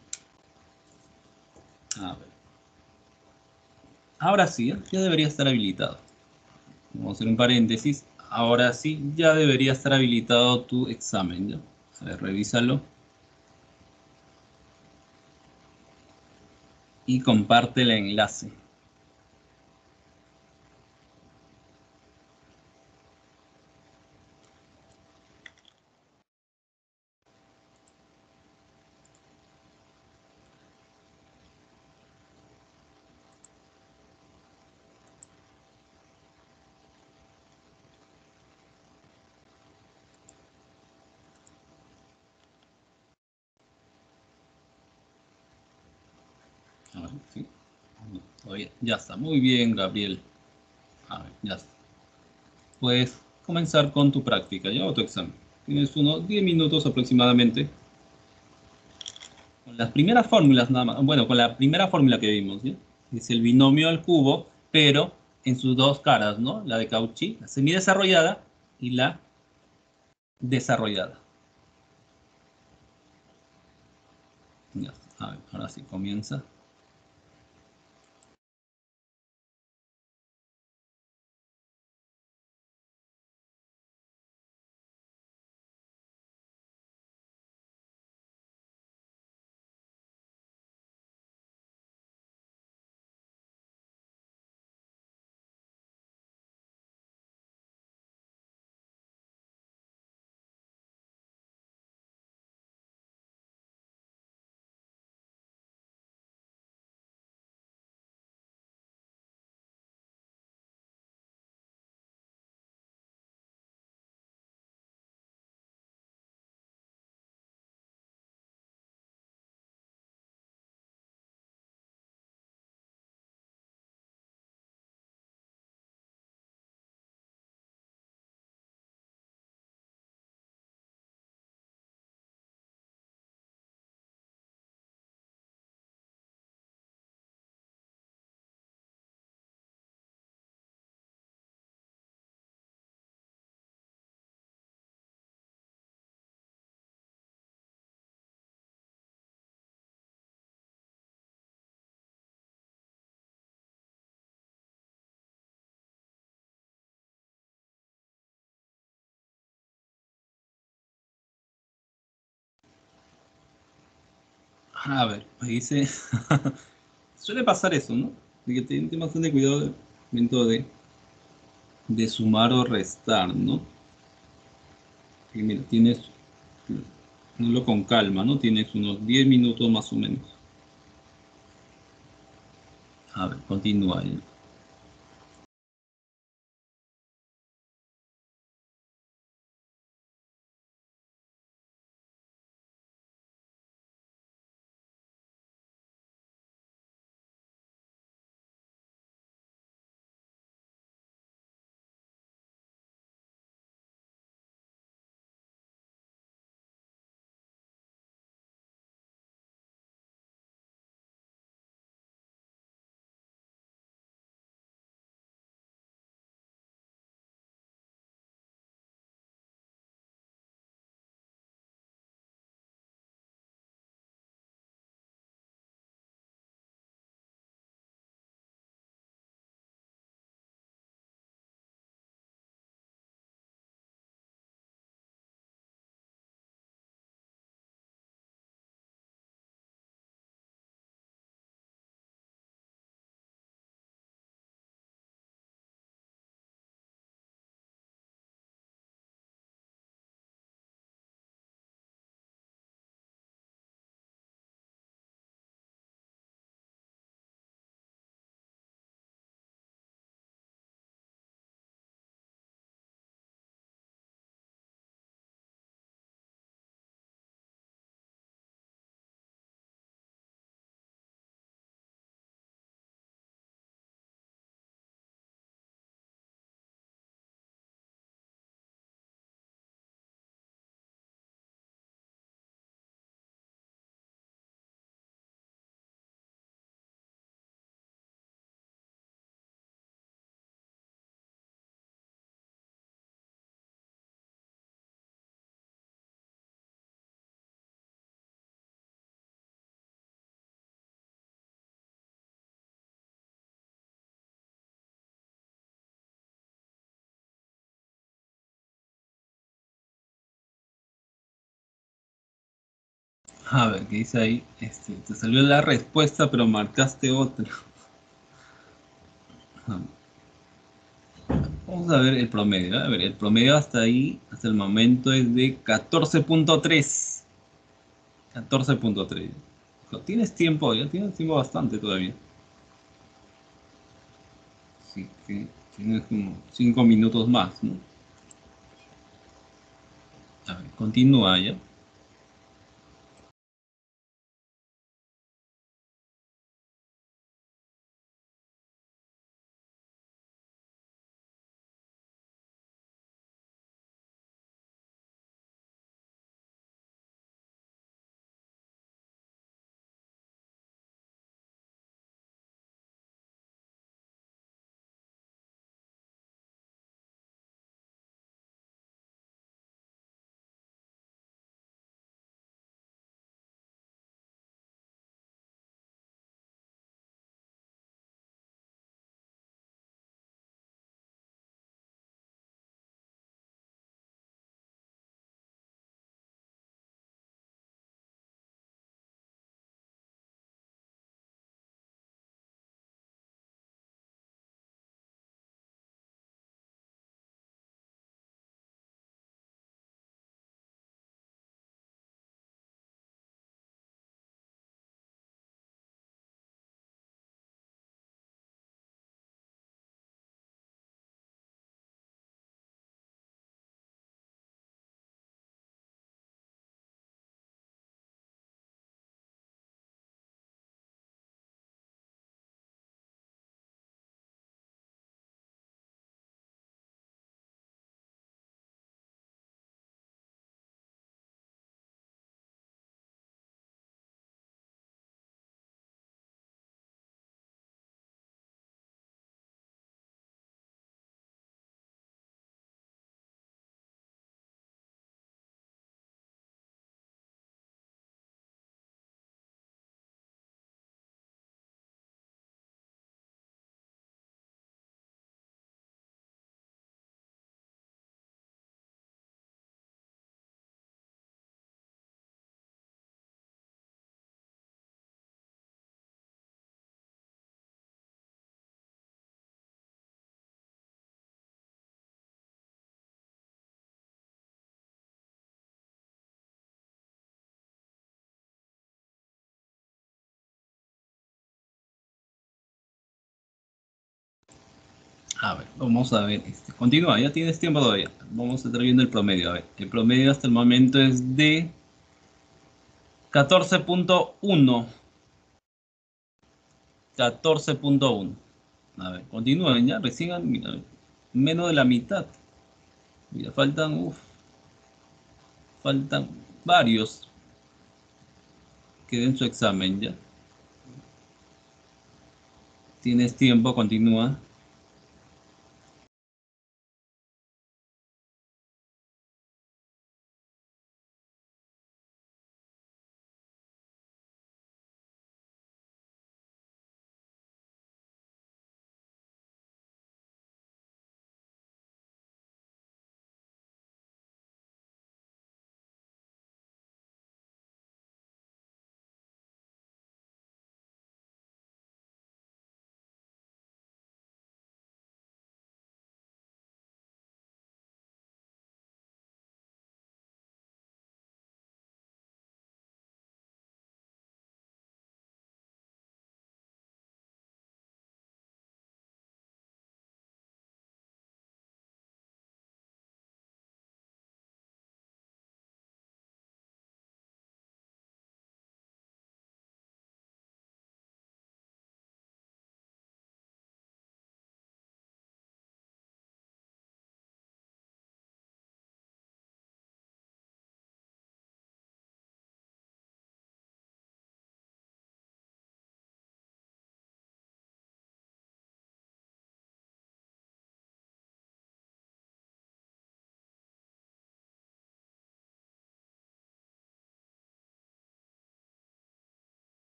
A ver. Ahora sí, ya debería estar habilitado. Vamos a hacer un paréntesis. Ahora sí, ya debería estar habilitado tu examen, ¿ya? A ver, revísalo. Y comparte el enlace. A ver, sí. No, todavía. Ya está. Muy bien, Gabriel. A ver, ya está. Puedes comenzar con tu práctica, ¿ya? O tu examen. Tienes unos 10 minutos aproximadamente. Con las primeras fórmulas nada más. Bueno, con la primera fórmula que vimos, ¿sí? Es el binomio al cubo, pero en sus dos caras, ¿no? La de Cauchy, la semidesarrollada y la desarrollada. Ya, a ver, ahora sí comienza. A ver, me dice. Suele pasar eso, ¿no? De que ten bastante cuidado al momento de sumar o restar, ¿no? Y mira, tienes. Hazlo con calma, ¿no? Tienes unos 10 minutos más o menos. A ver, continúa ahí. A ver, ¿qué dice ahí? Te salió la respuesta, pero marcaste otra. Vamos a ver el promedio. A ver, el promedio hasta ahí, hasta el momento es de 14.3. 14.3. Tienes tiempo, ya tienes tiempo bastante todavía. Así que tienes como 5 minutos más, ¿no? A ver, continúa ya. A ver, vamos a ver. Continúa, ya tienes tiempo todavía. Vamos a estar viendo el promedio. A ver, el promedio hasta el momento es de 14.1. 14.1. A ver, continúen ya, recién mira, menos de la mitad. Mira, faltan varios que den su examen ya. Tienes tiempo, continúa.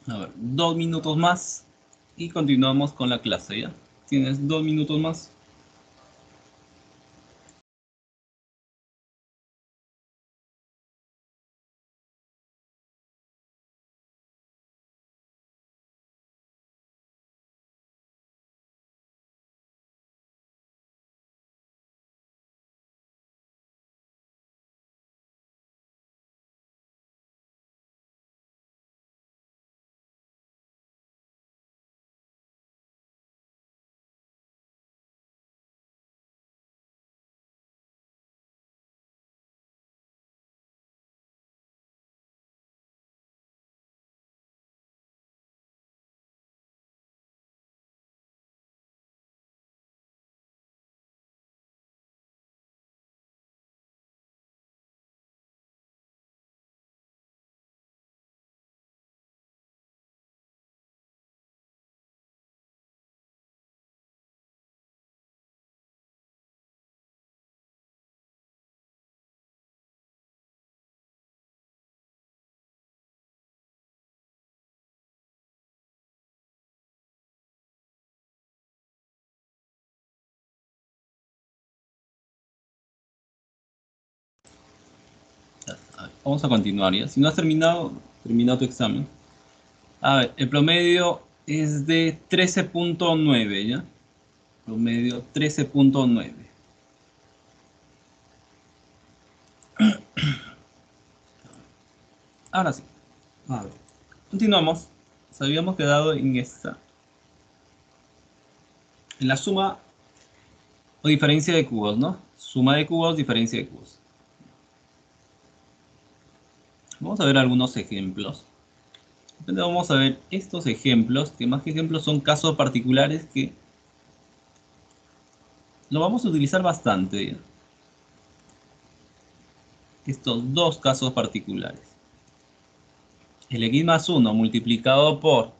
A ver, 2 minutos más y continuamos con la clase, ¿ya? Tienes 2 minutos más. A ver, vamos a continuar, ¿ya? Si no has terminado, termina tu examen. A ver, el promedio es de 13.9, ¿ya? Promedio 13.9. Ahora sí. A ver. Continuamos. Nos habíamos quedado en esta. En la suma o diferencia de cubos, ¿no? Suma de cubos, diferencia de cubos. Vamos a ver algunos ejemplos. Vamos a ver estos ejemplos, que más que ejemplos son casos particulares que lo vamos a utilizar bastante, ¿ya? Estos dos casos particulares. El x más 1 multiplicado por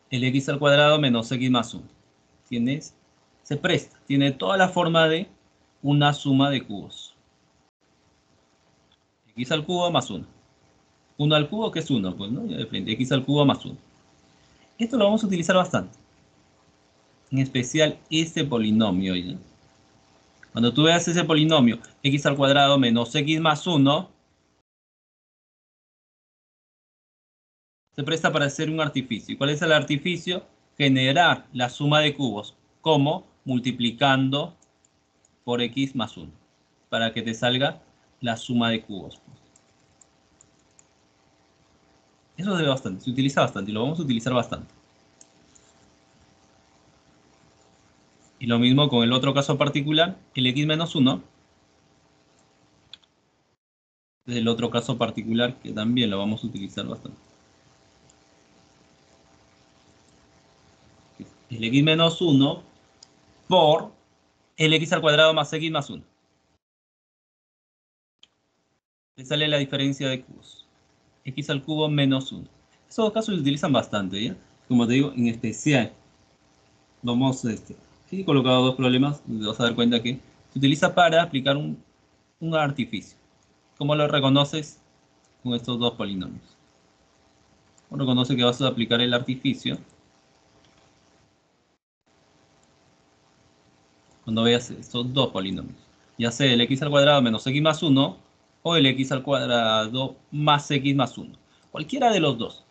el x al cuadrado menos x más 1. Se presta, tiene toda la forma de una suma de cubos. X al cubo más 1. 1 al cubo, que es 1, pues, ¿no? Ya de frente, X al cubo más 1. Esto lo vamos a utilizar bastante. En especial este polinomio, ¿ya? Cuando tú veas ese polinomio, x al cuadrado menos x más 1, se presta para hacer un artificio. ¿Y cuál es el artificio? Generar la suma de cubos. ¿Cómo? Multiplicando por x más 1. Para que te salga la suma de cubos. Eso se ve bastante, se utiliza bastante y lo vamos a utilizar bastante. Y lo mismo con el otro caso particular, el x menos 1. Es el otro caso particular que también lo vamos a utilizar bastante. El x menos 1 por el x al cuadrado más x más 1. Le sale la diferencia de cubos. X al cubo menos 1. Esos dos casos se utilizan bastante, ¿ya? Como te digo, en especial, vamos, he colocado dos problemas, te vas a dar cuenta que se utiliza para aplicar un artificio. ¿Cómo lo reconoces? Con estos dos polinomios. Uno reconoce que vas a aplicar el artificio cuando veas estos dos polinomios. Ya sea el x al cuadrado menos x más 1 o el x al cuadrado más x más 1. Cualquiera de los dos.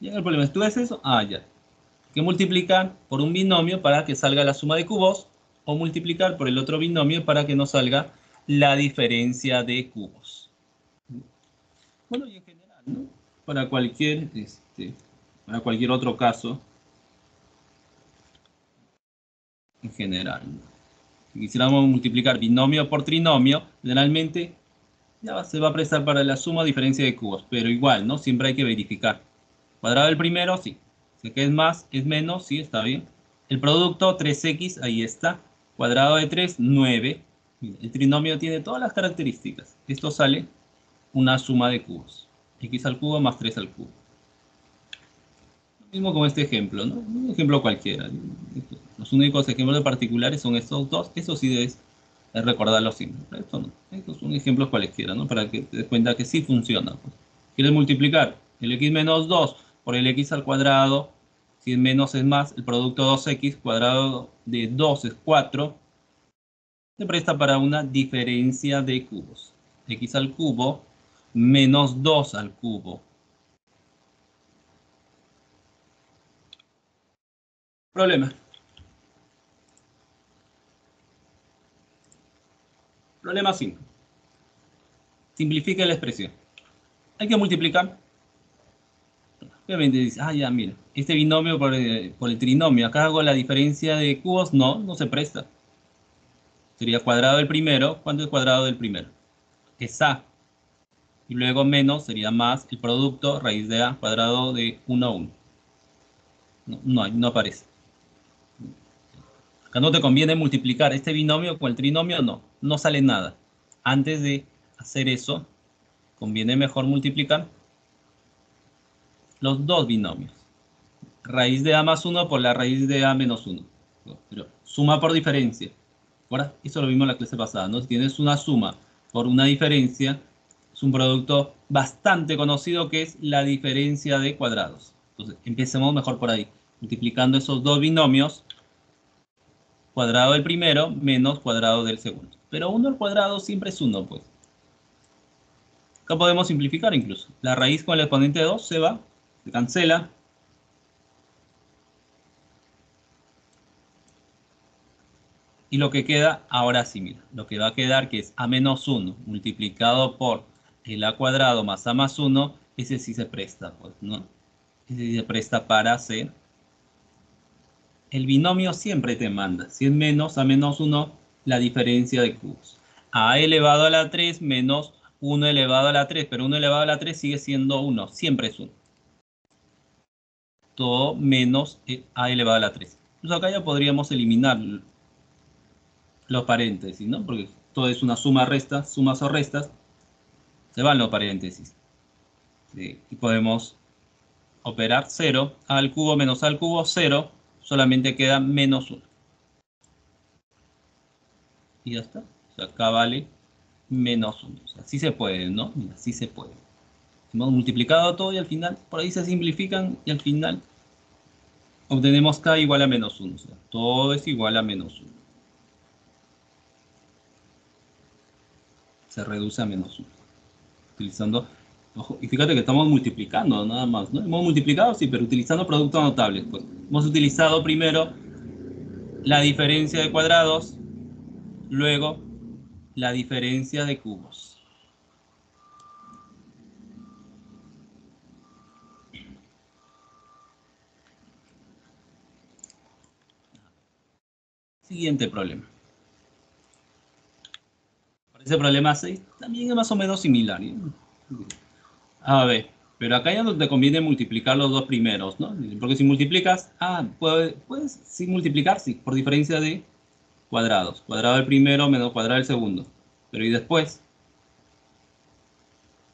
Ya el problema es, ¿tú ves eso? Ah, ya. Hay que multiplicar por un binomio para que salga la suma de cubos o multiplicar por el otro binomio para que nos salga la diferencia de cubos. Bueno, y en general, ¿no? Para cualquier otro caso, en general, ¿no? Si quisiéramos multiplicar binomio por trinomio, generalmente ya se va a prestar para la suma o diferencia de cubos, pero igual, ¿no? Siempre hay que verificar. Cuadrado del primero, sí. Si que es más, es menos, sí, está bien. El producto, 3x, ahí está. Cuadrado de 3, 9. El trinomio tiene todas las características. Esto sale una suma de cubos. X al cubo más 3 al cubo. Lo mismo con este ejemplo, ¿no? Un ejemplo cualquiera. Los únicos ejemplos particulares son estos dos. Eso sí debes recordarlo siempre. Esto no. Estos son ejemplos cualesquiera, ¿no? Para que te des cuenta que sí funciona. Pues. ¿Quieres multiplicar el x menos 2 por el x al cuadrado? Si es menos es más, el producto 2x cuadrado de 2 es 4. Se presta para una diferencia de cubos. X al cubo menos 2 al cubo. Problema. Problema 5. Simplifica la expresión. Hay que multiplicar. Obviamente dice, ah, ya, mira, este binomio por el trinomio, acá hago la diferencia de cubos, no se presta. Sería cuadrado del primero, ¿cuánto es cuadrado del primero? Es a. Y luego menos sería más el producto, raíz de a, cuadrado de 1 a 1. No aparece. Acá no te conviene multiplicar este binomio con el trinomio, no sale nada. Antes de hacer eso, conviene mejor multiplicar los dos binomios. Raíz de a más 1 por la raíz de a menos 1. Pero suma por diferencia. Ahora, eso lo vimos en la clase pasada, ¿no? Si tienes una suma por una diferencia, es un producto bastante conocido que es la diferencia de cuadrados. Entonces, empecemos mejor por ahí. Multiplicando esos dos binomios, cuadrado del primero menos cuadrado del segundo. Pero 1 al cuadrado siempre es 1, pues. Acá podemos simplificar incluso. La raíz con el exponente de 2 se va, se cancela. Y lo que queda, ahora sí, mira, lo que va a quedar que es a menos 1 multiplicado por el a cuadrado más a más 1, ese sí se presta, pues, ¿no? Ese sí se presta para hacer. El binomio siempre te manda, si es menos a menos 1, la diferencia de cubos. A elevado a la 3 menos 1 elevado a la 3, pero 1 elevado a la 3 sigue siendo 1, siempre es 1. Todo menos a elevado a la 3. Entonces acá ya podríamos eliminar los paréntesis, ¿no? Porque todo es una suma, resta, sumas o restas, se van los paréntesis. ¿Sí? Y podemos operar 0, a al cubo menos a al cubo, 0, solamente queda menos 1. Y ya está. O sea, acá vale menos 1. O sea, sí se puede, ¿no? Mira, sí se puede. Hemos multiplicado todo y al final, por ahí se simplifican y al final obtenemos k igual a menos 1. O sea, todo es igual a menos 1. Se reduce a menos 1. Utilizando, ojo, y fíjate que estamos multiplicando nada más, ¿no? Hemos multiplicado, sí, pero utilizando productos notables. Pues hemos utilizado primero la diferencia de cuadrados, luego la diferencia de cubos. Siguiente problema. Ese problema 6 también es más o menos similar, ¿eh? A ver, pero acá ya no te conviene multiplicar los dos primeros, ¿no? Porque si multiplicas, puedes sin multiplicar, sí, por diferencia de cuadrados. Cuadrado del primero menos cuadrado del segundo. Pero y después,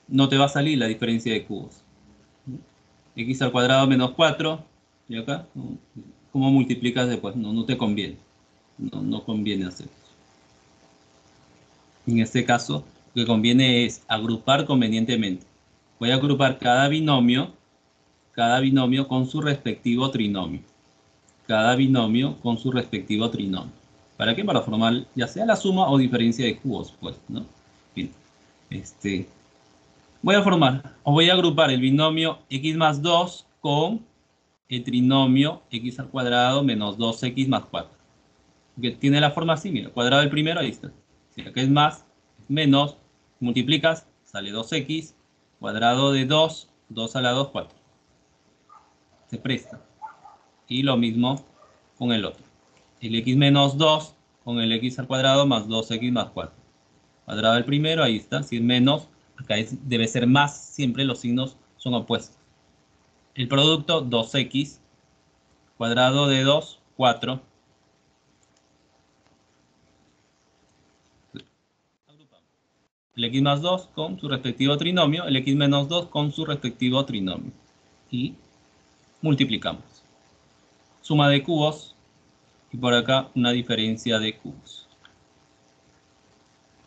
no te va a salir la diferencia de cubos. X al cuadrado menos 4, y acá, ¿cómo multiplicas después? No, no te conviene. No, no conviene hacer eso. En este caso, lo que conviene es agrupar convenientemente. Voy a agrupar cada binomio con su respectivo trinomio. Cada binomio con su respectivo trinomio. ¿Para qué? Para formar ya sea la suma o diferencia de cubos, pues, ¿no? Bien. Voy a formar, o voy a agrupar el binomio x más 2 con el trinomio x al cuadrado menos 2x más 4. Que tiene la forma así, mira, cuadrado del primero, ahí está. Si acá es más, menos, multiplicas, sale 2x, cuadrado de 2, 2 a la 2, 4. Se presta. Y lo mismo con el otro. El x menos 2 con el x al cuadrado más 2x más 4. Cuadrado del primero, ahí está. Si es menos, acá debe ser más. Siempre los signos son opuestos. El producto, 2x. Cuadrado de 2, 4. El x más 2 con su respectivo trinomio. El x menos 2 con su respectivo trinomio. Y multiplicamos. Suma de cubos. Y por acá una diferencia de cubos.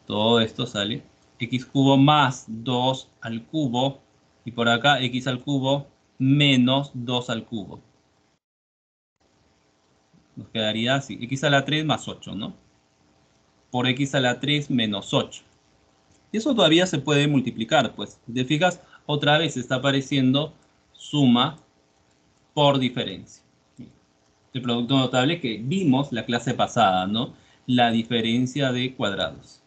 Todo esto sale x cubo más 2 al cubo. Y por acá x al cubo menos 2 al cubo. Nos quedaría así. X a la 3 más 8, ¿no? Por x a la 3 menos 8. Y eso todavía se puede multiplicar, pues. Si te fijas, otra vez está apareciendo suma por diferencia. El producto notable que vimos la clase pasada, ¿no? La diferencia de cuadrados.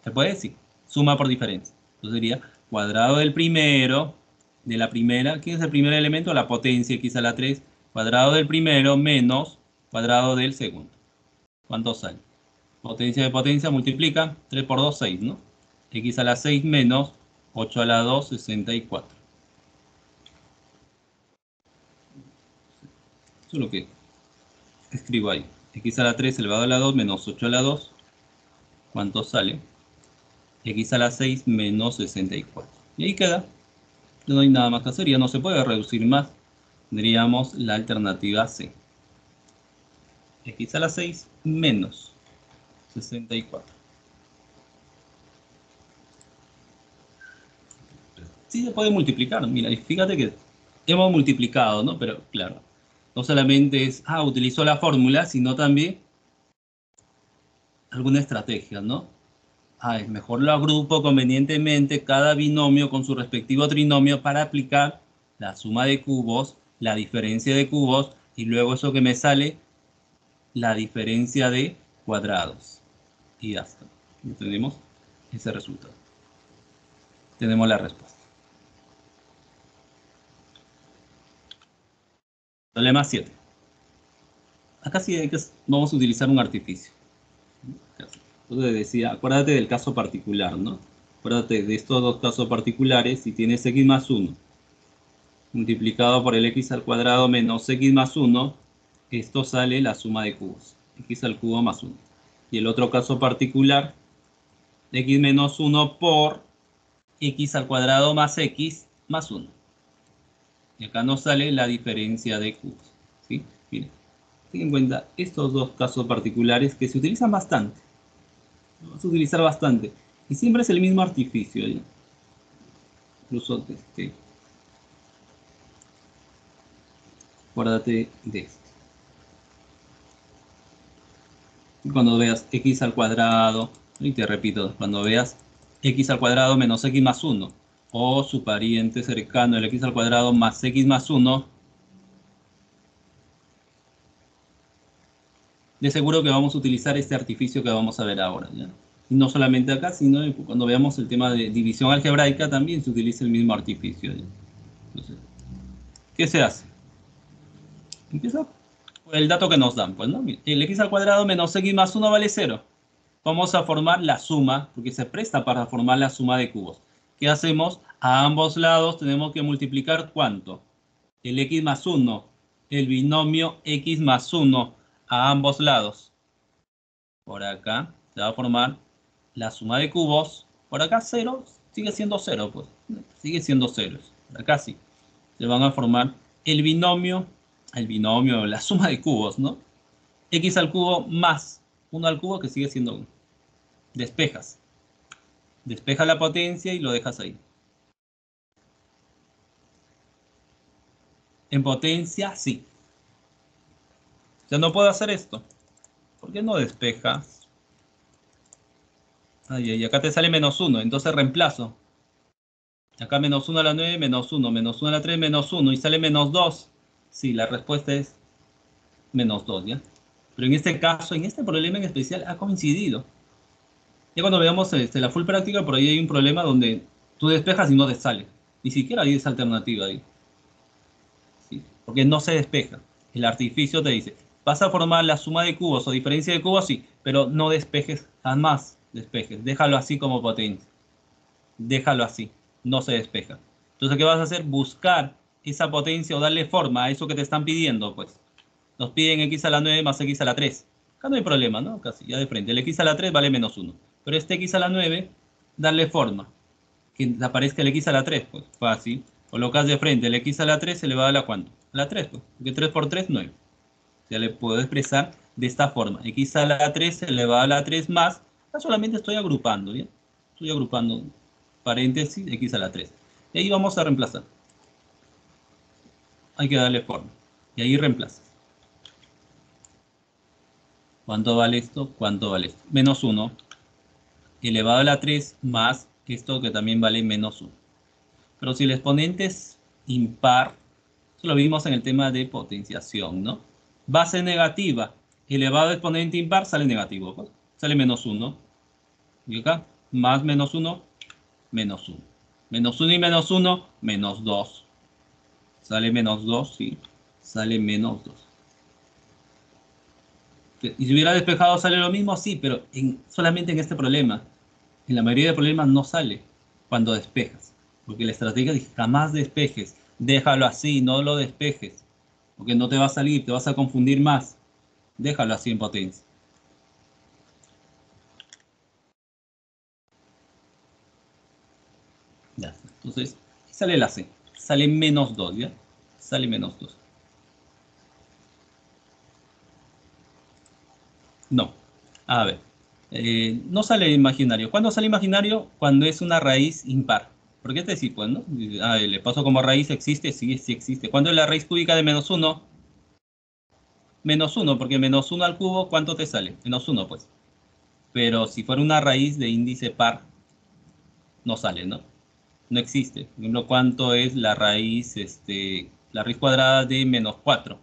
¿Se puede decir? Suma por diferencia. Entonces sería cuadrado del primero, de la primera. ¿Quién es el primer elemento? La potencia x a la 3. Cuadrado del primero menos cuadrado del segundo. ¿Cuánto sale? Potencia de potencia multiplica 3 por 2, 6, ¿no? X a la 6 menos 8 a la 2, 64. Eso es lo que escribo ahí. X a la 3 elevado a la 2 menos 8 a la 2. ¿Cuánto sale? X a la 6 menos 64. Y ahí queda. No hay nada más que hacer. Ya no se puede reducir más. Tendríamos la alternativa C. X a la 6 menos 64. Sí se puede multiplicar. Mira, y fíjate que hemos multiplicado, ¿no? Pero claro, no solamente es, utilizó la fórmula, sino también alguna estrategia, ¿no? Es mejor lo agrupo convenientemente cada binomio con su respectivo trinomio para aplicar la suma de cubos, la diferencia de cubos y luego eso que me sale, la diferencia de cuadrados. Y ya está. Y tenemos ese resultado. Tenemos la respuesta. Problema 7. Acá sí vamos a utilizar un artificio. Entonces decía, acuérdate del caso particular, ¿no? Acuérdate de estos dos casos particulares. Si tienes x más 1 multiplicado por el x al cuadrado menos x más 1, esto sale la suma de cubos. X al cubo más 1. Y el otro caso particular, x menos 1 por x al cuadrado más x más 1. Y acá nos sale la diferencia de cubos. ¿Sí? Miren. ten en cuenta estos dos casos particulares que se utilizan bastante. Vamos a utilizar bastante. Y siempre es el mismo artificio. ¿Ya? Incluso, acuérdate de esto. Y cuando veas x al cuadrado, y te repito, cuando veas x al cuadrado menos x más 1, o su pariente cercano, el x al cuadrado más x más 1, de seguro que vamos a utilizar este artificio que vamos a ver ahora. ¿Ya? Y no solamente acá, sino cuando veamos el tema de división algebraica, también se utiliza el mismo artificio. ¿Ya? Entonces, ¿qué se hace? Empieza por el dato que nos dan. Pues, ¿no? El x al cuadrado menos x más 1 vale 0. Vamos a formar la suma, porque se presta para formar la suma de cubos. ¿Qué hacemos? A ambos lados tenemos que multiplicar ¿cuánto? El x más 1, el binomio x más 1 a ambos lados. Por acá se va a formar la suma de cubos. Por acá 0, sigue siendo 0, pues. Sigue siendo 0. Por acá sí. Se van a formar el binomio, la suma de cubos, ¿no? X al cubo más 1 al cubo, que sigue siendo 1. Despejas. Despeja la potencia y lo dejas ahí. En potencia, sí. Ya no puedo hacer esto. ¿Por qué no despejas? Ay, acá te sale menos 1, entonces reemplazo. Acá menos 1 a la 9, menos 1, menos 1 a la 3, menos 1, y sale menos 2. Sí, la respuesta es menos 2, ¿ya? Pero en este caso, en este problema en especial, ha coincidido. Ya cuando veamos la full práctica, por ahí hay un problema donde tú despejas y no te sale. Ni siquiera hay esa alternativa ahí. ¿Sí? Porque no se despeja. El artificio te dice, vas a formar la suma de cubos o diferencia de cubos, sí, pero no despejes, jamás despejes. Déjalo así como potencia. Déjalo así, no se despeja. Entonces, ¿qué vas a hacer? Buscar esa potencia o darle forma a eso que te están pidiendo, pues. Nos piden x a la 9 más x a la 3. Acá no hay problema, ¿no? Casi, ya de frente. El x a la 3 vale menos 1. Pero este x a la 9, darle forma. Que aparezca el x a la 3, pues. Fácil. Colocas de frente el x a la 3 elevado a la ¿cuánto? A la 3, pues. Porque 3 por 3, 9. Ya le puedo expresar de esta forma. X a la 3 elevado a la 3 más. Acá solamente estoy agrupando, ¿bien? Estoy agrupando paréntesis, x a la 3. Y ahí vamos a reemplazar. Hay que darle forma. Y ahí reemplazas. ¿Cuánto vale esto? ¿Cuánto vale esto? Menos 1 elevado a la 3 más esto que también vale menos 1. Pero si el exponente es impar, eso lo vimos en el tema de potenciación, ¿no? Base negativa elevado a exponente impar sale negativo, pues. Sale menos 1. Y acá, más menos 1, menos 1. Menos 1 y menos 1, menos 2. Sale menos 2, sí. Sale menos 2. Y si hubiera despejado sale lo mismo, sí, pero solamente en este problema. En la mayoría de problemas no sale cuando despejas. Porque la estrategia dice jamás despejes. Déjalo así, no lo despejes. Porque no te va a salir, te vas a confundir más. Déjalo así en potencia. Ya está. Entonces, sale la C. Sale menos 2, ¿ya? Sale menos 2. No. A ver. No sale imaginario. ¿Cuándo sale imaginario? Cuando es una raíz impar. ¿Por qué te decís, pues, no? Le paso como raíz, ¿existe? Sí, sí existe. ¿Cuándo es la raíz cúbica de menos 1? Menos 1, porque menos 1 al cubo, ¿cuánto te sale? Menos 1, pues. Pero si fuera una raíz de índice par, no sale, ¿no? No existe. Por ejemplo, ¿cuánto es la raíz cuadrada de menos 4?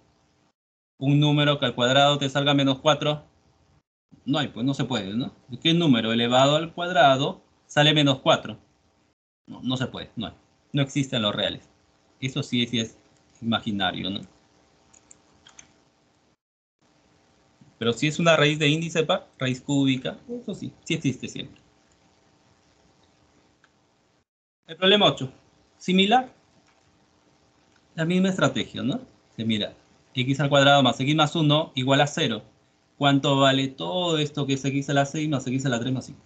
Un número que al cuadrado te salga menos 4, no hay, pues no se puede, ¿no? ¿Qué número elevado al cuadrado sale menos 4? No, no se puede, no hay. No existen los reales. Eso sí es imaginario, ¿no? Pero si es una raíz de índice par, raíz cúbica, eso sí, sí existe siempre. El problema 8. Similar, la misma estrategia, ¿no? Se mira, x al cuadrado más x más 1 igual a 0. ¿Cuánto vale todo esto que es x a la 6 más x a la 3 más 5?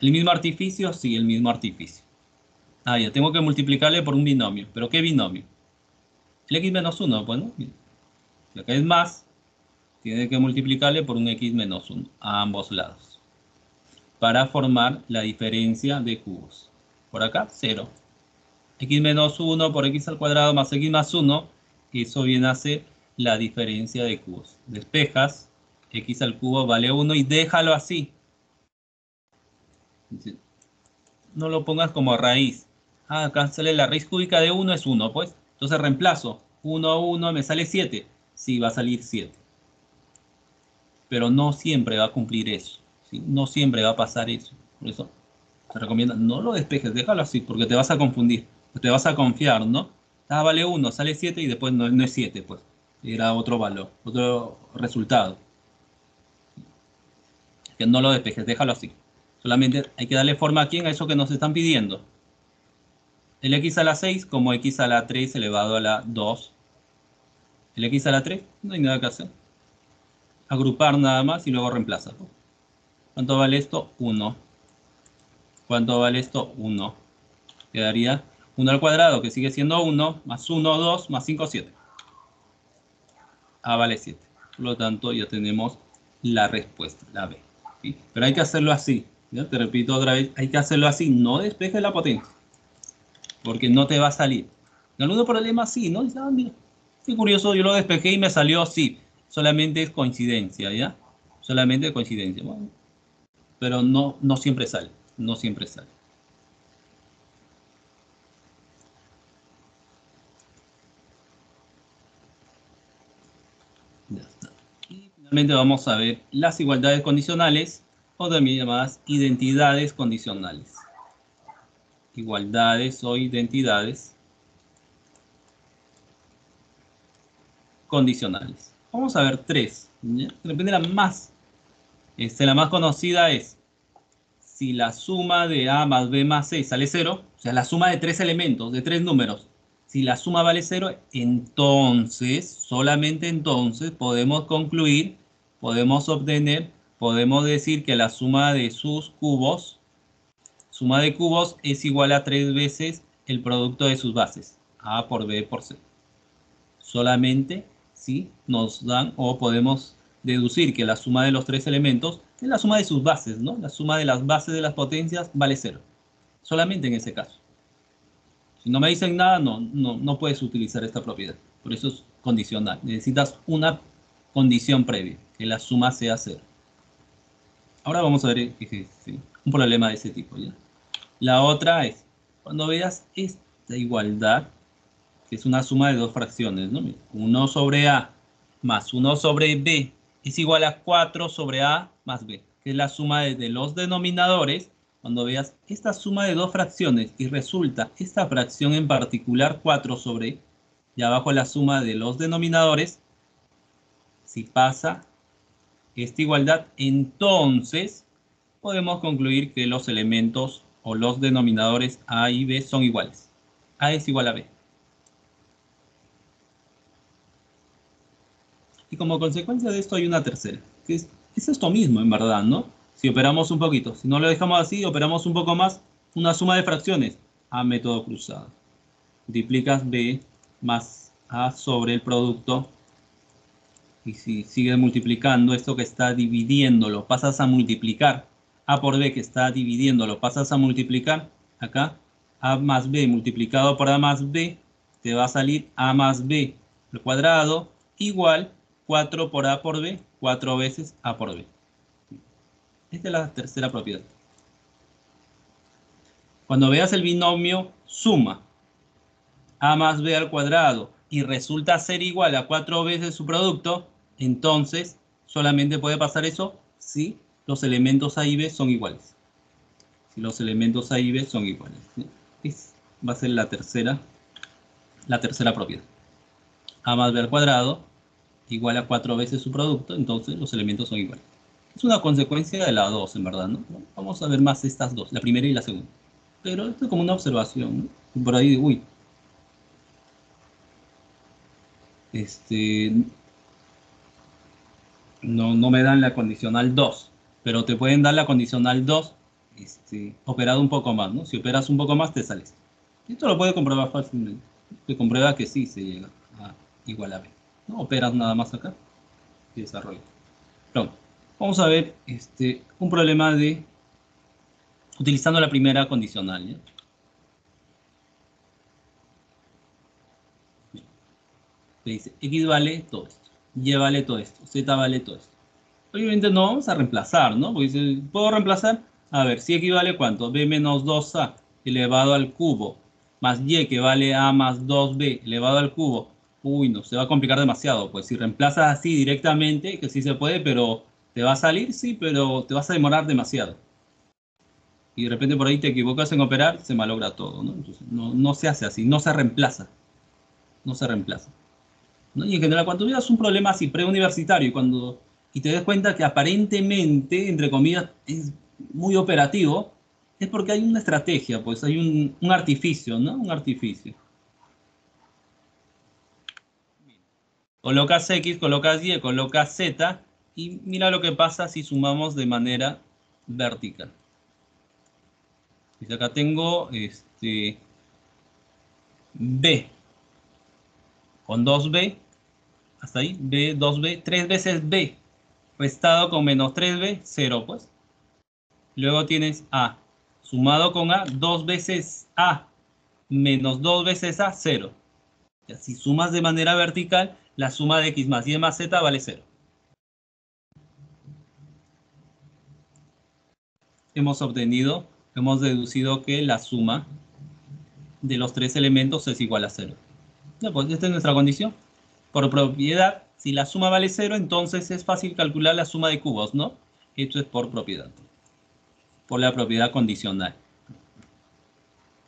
¿El mismo artificio? Sí, el mismo artificio. Ah, ya, tengo que multiplicarle por un binomio. ¿Pero qué binomio? El x menos 1, pues, ¿no? Si acá es más, tiene que multiplicarle por un x menos 1 a ambos lados para formar la diferencia de cubos. Por acá, 0. X menos 1 por x al cuadrado más x más 1, eso viene a ser la diferencia de cubos. Despejas, x al cubo vale 1 y déjalo así. No lo pongas como raíz. Ah, acá sale la raíz cúbica de 1 es 1, pues. Entonces reemplazo. 1, 1, me sale 7. Sí, va a salir 7. Pero no siempre va a cumplir eso. ¿Sí? No siempre va a pasar eso. Por eso se recomienda, no lo despejes, déjalo así, porque te vas a confundir. Te vas a confiar, ¿no? Ah, vale 1, sale 7 y después no es 7, pues. Era otro valor, otro resultado. Que no lo despejes, déjalo así. Solamente hay que darle forma aquí a eso que nos están pidiendo. El x a la 6 como x a la 3 elevado a la 2. El x a la 3, no hay nada que hacer. Agrupar nada más y luego reemplaza. ¿Cuánto vale esto? 1. ¿Cuánto vale esto? 1. Quedaría 1 al cuadrado, que sigue siendo 1, más 1, 2, más 5, 7. A vale 7. Por lo tanto, ya tenemos la respuesta, la B. ¿Sí? Pero hay que hacerlo así. ¿Ya? Te repito otra vez, hay que hacerlo así. No despejes la potencia, porque no te va a salir. En algunos problemas sí, ¿no? Dice, ah, mira, qué curioso, yo lo despejé y me salió sí. Solamente es coincidencia, ¿ya? Solamente coincidencia. Bueno, pero no siempre sale. No siempre sale. Ya está. Y finalmente vamos a ver las igualdades condicionales, o también llamadas identidades condicionales. Igualdades o identidades condicionales. Vamos a ver tres. ¿Ya? Depende de la más. La más conocida es si la suma de A más B más C sale 0, o sea, la suma de tres elementos, de tres números, si la suma vale 0, entonces, solamente entonces, podemos concluir, podemos obtener, podemos decir que la suma de sus cubos, suma de cubos es igual a 3 veces el producto de sus bases, A por B por C. Solamente si nos dan o podemos deducir que la suma de los tres elementos es la suma de sus bases, ¿no? La suma de las bases de las potencias vale 0. Solamente en ese caso. Si no me dicen nada, no puedes utilizar esta propiedad. Por eso es condicional. Necesitas una condición previa, que la suma sea 0. Ahora vamos a ver un problema de ese tipo, ¿ya? La otra es, cuando veas esta igualdad, que es una suma de dos fracciones, ¿no? 1 sobre A más 1 sobre B es igual a 4 sobre A más B, que es la suma de los denominadores. Cuando veas esta suma de dos fracciones y resulta esta fracción en particular 4 sobre, y abajo la suma de los denominadores, si pasa esta igualdad, entonces podemos concluir que los elementos o los denominadores A y B son iguales. A es igual a B. Y como consecuencia de esto hay una tercera, que es esto mismo en verdad, ¿no? Si operamos un poquito, si no lo dejamos así, operamos un poco más, una suma de fracciones, A método cruzado. Multiplicas B más A sobre el producto, y si sigues multiplicando esto que está dividiéndolo, pasas a multiplicar. A por B que está dividiéndolo, pasas a multiplicar, acá, A más B multiplicado por A más B, te va a salir A más B al cuadrado, igual 4 por A por B, 4 veces A por B. Esta es la tercera propiedad. Cuando veas el binomio suma A más B al cuadrado y resulta ser igual a 4 veces su producto, entonces solamente puede pasar eso si los elementos A y B son iguales. Si los elementos A y B son iguales. Va a ser la tercera propiedad. A más B al cuadrado igual a 4 veces su producto, entonces los elementos son iguales. Es una consecuencia de la 2, en verdad, ¿no? Vamos a ver más estas dos, la primera y la segunda. Pero esto es como una observación, ¿no? Por ahí, uy. No me dan la condicional 2, pero te pueden dar la condicional 2 operado un poco más, ¿no? Si operas un poco más, te sales. Esto lo puede comprobar fácilmente. Se comprueba que sí se llega a igual a B. ¿no? Operas nada más acá y desarrollas. Pero vamos a ver un problema de utilizando la primera condicional, ¿ya? Te dice x vale todo esto, y vale todo esto, z vale todo esto. Obviamente no vamos a reemplazar, ¿no? Porque dice, ¿puedo reemplazar? A ver, si x vale ¿cuánto? B menos 2a elevado al cubo, más y que vale a más 2b elevado al cubo. Uy, no, se va a complicar demasiado. Pues si reemplazas así directamente, que sí se puede, pero ¿te va a salir? Sí, pero te vas a demorar demasiado. Y de repente por ahí te equivocas en operar, se malogra todo, ¿no? Entonces, no se hace así, no se reemplaza. No se reemplaza, ¿no? Y en general, cuando veas un problema así preuniversitario y te des cuenta que aparentemente, entre comillas, es muy operativo, es porque hay una estrategia, pues hay un artificio, ¿no? Un artificio. Colocas X, colocas Y, colocas Z y mira lo que pasa si sumamos de manera vertical. Y acá tengo B con 2B, hasta ahí, B, 2B, 3 veces B, restado con menos 3B, 0, pues. Luego tienes A, sumado con A, 2 veces A, menos 2 veces A, 0. Ya, si sumas de manera vertical, la suma de X más Y más Z vale 0. Hemos deducido que la suma de los tres elementos es igual a 0. Ya, pues esta es nuestra condición. Por propiedad, si la suma vale 0, entonces es fácil calcular la suma de cubos, ¿no? Esto es por propiedad, por la propiedad condicional.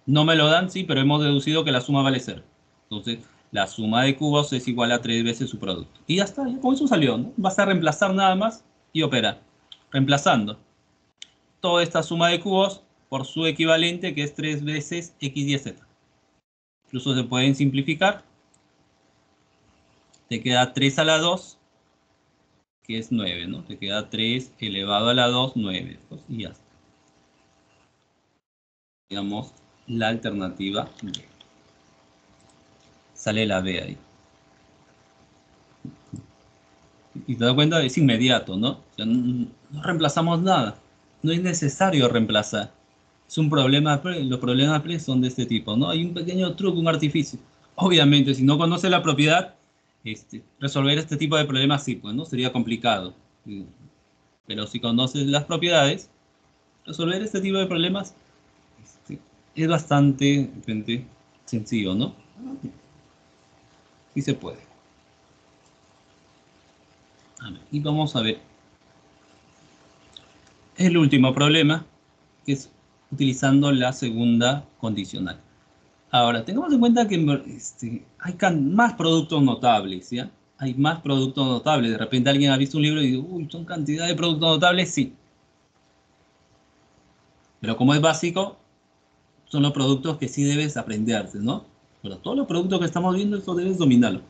No me lo dan, sí, pero hemos deducido que la suma vale 0. Entonces, la suma de cubos es igual a 3 veces su producto. Y ya está, ya con eso salió, ¿no? Vas a reemplazar nada más y opera. Reemplazando toda esta suma de cubos por su equivalente, que es 3 veces x y z. Incluso se pueden simplificar. Te queda 3 a la 2, que es 9, ¿no? Te queda 3 elevado a la 2, 9. Pues, y ya está. Digamos, la alternativa B. Sale la B ahí. Y te das cuenta, es inmediato, ¿no? O sea, no reemplazamos nada. No es necesario reemplazar. Es un problema, los problemas son de este tipo, ¿no? Hay un pequeño truco, un artificio. Obviamente, si no conoces la propiedad, resolver este tipo de problemas sí, pues, ¿no? Sería complicado. Pero si conoces las propiedades, resolver este tipo de problemas es bastante, de repente, sencillo, ¿no? Sí se puede. Y vamos a ver el último problema, que es utilizando la segunda condicional. Ahora, tengamos en cuenta que hay más productos notables, ¿ya? Hay más productos notables. De repente alguien ha visto un libro y dice, uy, son cantidad de productos notables, sí. Pero como es básico, son los productos que sí debes aprenderte, ¿no? Pero todos los productos que estamos viendo, eso debes dominarlo.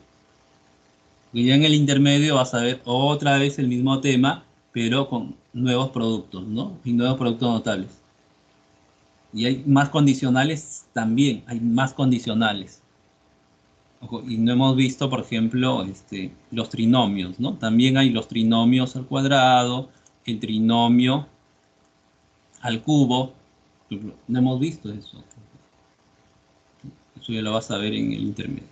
Y ya en el intermedio vas a ver otra vez el mismo tema, pero con nuevos productos, ¿no? Y nuevos productos notables. Y hay más condicionales también, hay más condicionales. Ojo, y no hemos visto, por ejemplo, los trinomios, ¿no? También hay los trinomios al cuadrado, el trinomio al cubo. No hemos visto eso. Eso ya lo vas a ver en el intermedio.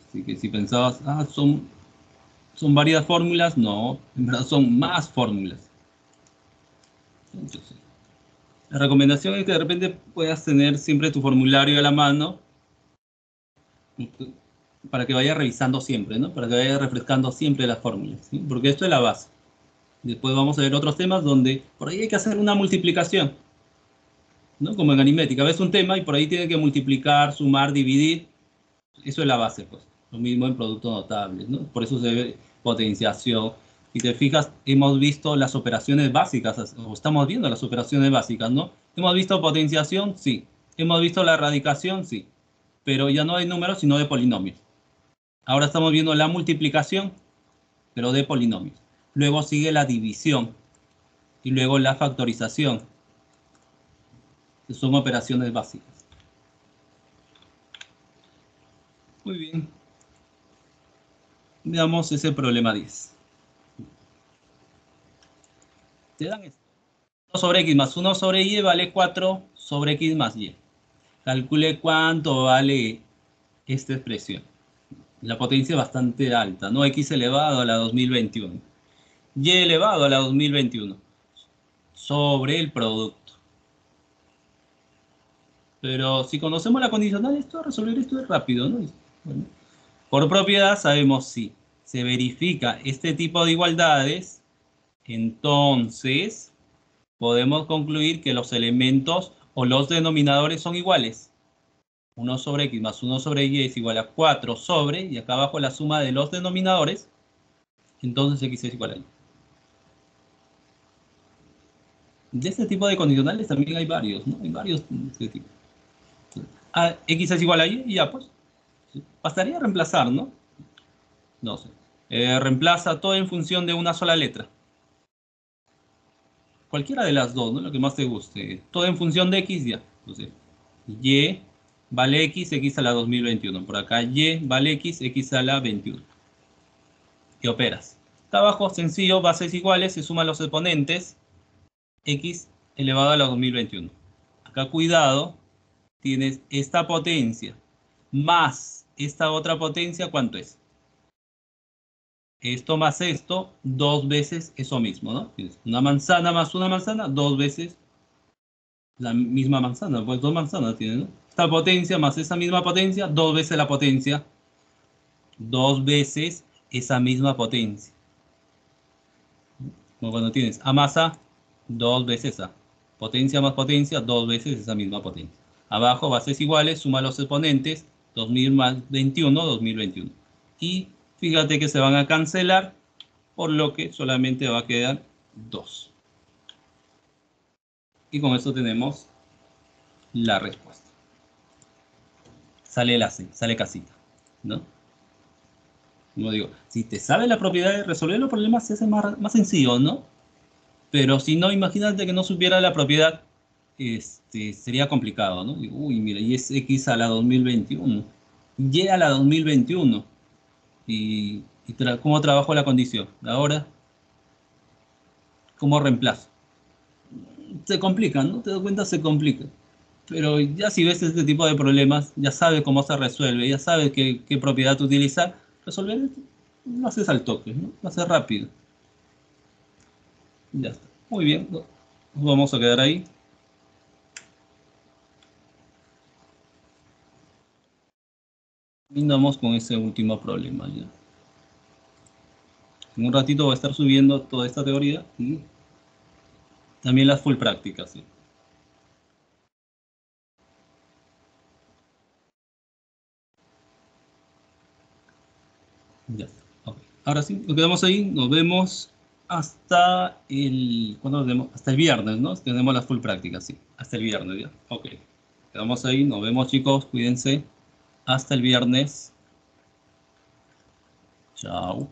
Así que si pensabas, son varias fórmulas, no, en verdad son más fórmulas. Entonces, la recomendación es que de repente puedas tener siempre tu formulario a la mano para que vayas revisando siempre, ¿no? Para que vayas refrescando siempre las fórmulas, ¿sí? Porque esto es la base. Después vamos a ver otros temas donde por ahí hay que hacer una multiplicación, ¿no? Como en aritmética, ves un tema y por ahí tiene que multiplicar, sumar, dividir. Eso es la base, pues. Lo mismo en productos notables, ¿no? Por eso se ve potenciación. Si te fijas, hemos visto las operaciones básicas, o estamos viendo las operaciones básicas, ¿no? Hemos visto potenciación, sí. Hemos visto la radicación, sí. Pero ya no de números, sino de polinomios. Ahora estamos viendo la multiplicación, pero de polinomios. Luego sigue la división y luego la factorización, que son operaciones básicas. Muy bien. Veamos ese problema 10. Te dan esto. 1 sobre x más 1 sobre y vale 4 sobre x más y. Calcule cuánto vale esta expresión. La potencia es bastante alta, ¿no? X elevado a la 2021. Y elevado a la 2021. Sobre el producto. Pero si conocemos la condicional, resolver esto es rápido, ¿no? Bueno, por propiedad sabemos si se verifica este tipo de igualdades, entonces podemos concluir que los elementos o los denominadores son iguales. 1 sobre x más 1 sobre y es igual a 4 sobre, y acá abajo la suma de los denominadores, entonces x es igual a y. De este tipo de condicionales también hay varios, ¿no? Hay varios de este tipo. X es igual a y ya pues. Bastaría reemplazar, ¿no? No sé. Reemplaza todo en función de una sola letra. Cualquiera de las dos, ¿no? Lo que más te guste. Todo en función de x ya. Entonces, y vale x, x a la 2021. Por acá y vale x, x a la 21. Y operas. Acá abajo, sencillo, bases iguales, se suman los exponentes. X elevado a la 2021. Acá cuidado, tienes esta potencia más esta otra potencia, ¿cuánto es? Esto más esto, 2 veces eso mismo, ¿no? Tienes una manzana más una manzana, 2 veces la misma manzana, pues 2 manzanas tiene, ¿no? Esta potencia más esa misma potencia, 2 veces la potencia, 2 veces esa misma potencia. Como cuando tienes A más A, 2 veces A. Potencia más potencia, 2 veces esa misma potencia. Abajo, bases iguales, suma los exponentes, 2000 más 21, 2021. Y fíjate que se van a cancelar, por lo que solamente va a quedar 2. Y con esto tenemos la respuesta. Sale la C, sale casita, ¿no? Como digo, si te sabe la propiedad de resolver los problemas, se hace más sencillo, ¿no? Pero si no, imagínate que no supiera la propiedad, sería complicado, ¿no? Uy, mira, y es x a la 2021, y a la 2021, y ¿cómo trabajo la condición? Ahora, ¿cómo reemplazo? Se complica, ¿no? Te das cuenta, se complica. Pero ya si ves este tipo de problemas, ya sabes cómo se resuelve, ya sabes qué propiedad utilizar, resolver esto, lo haces al toque, ¿no? Lo haces rápido. Ya está. Muy bien, nos vamos a quedar ahí. Terminamos con ese último problema ya. En un ratito voy a estar subiendo toda esta teoría y también las full prácticas, ¿sí? Ya está. Okay. Ahora sí, nos quedamos ahí, nos vemos hasta el... ¿Cuándo nos vemos? Hasta el viernes, ¿no? Tenemos las full prácticas, sí. Hasta el viernes, ¿ya? Ok. Quedamos ahí, nos vemos chicos, cuídense. Hasta el viernes. Chao.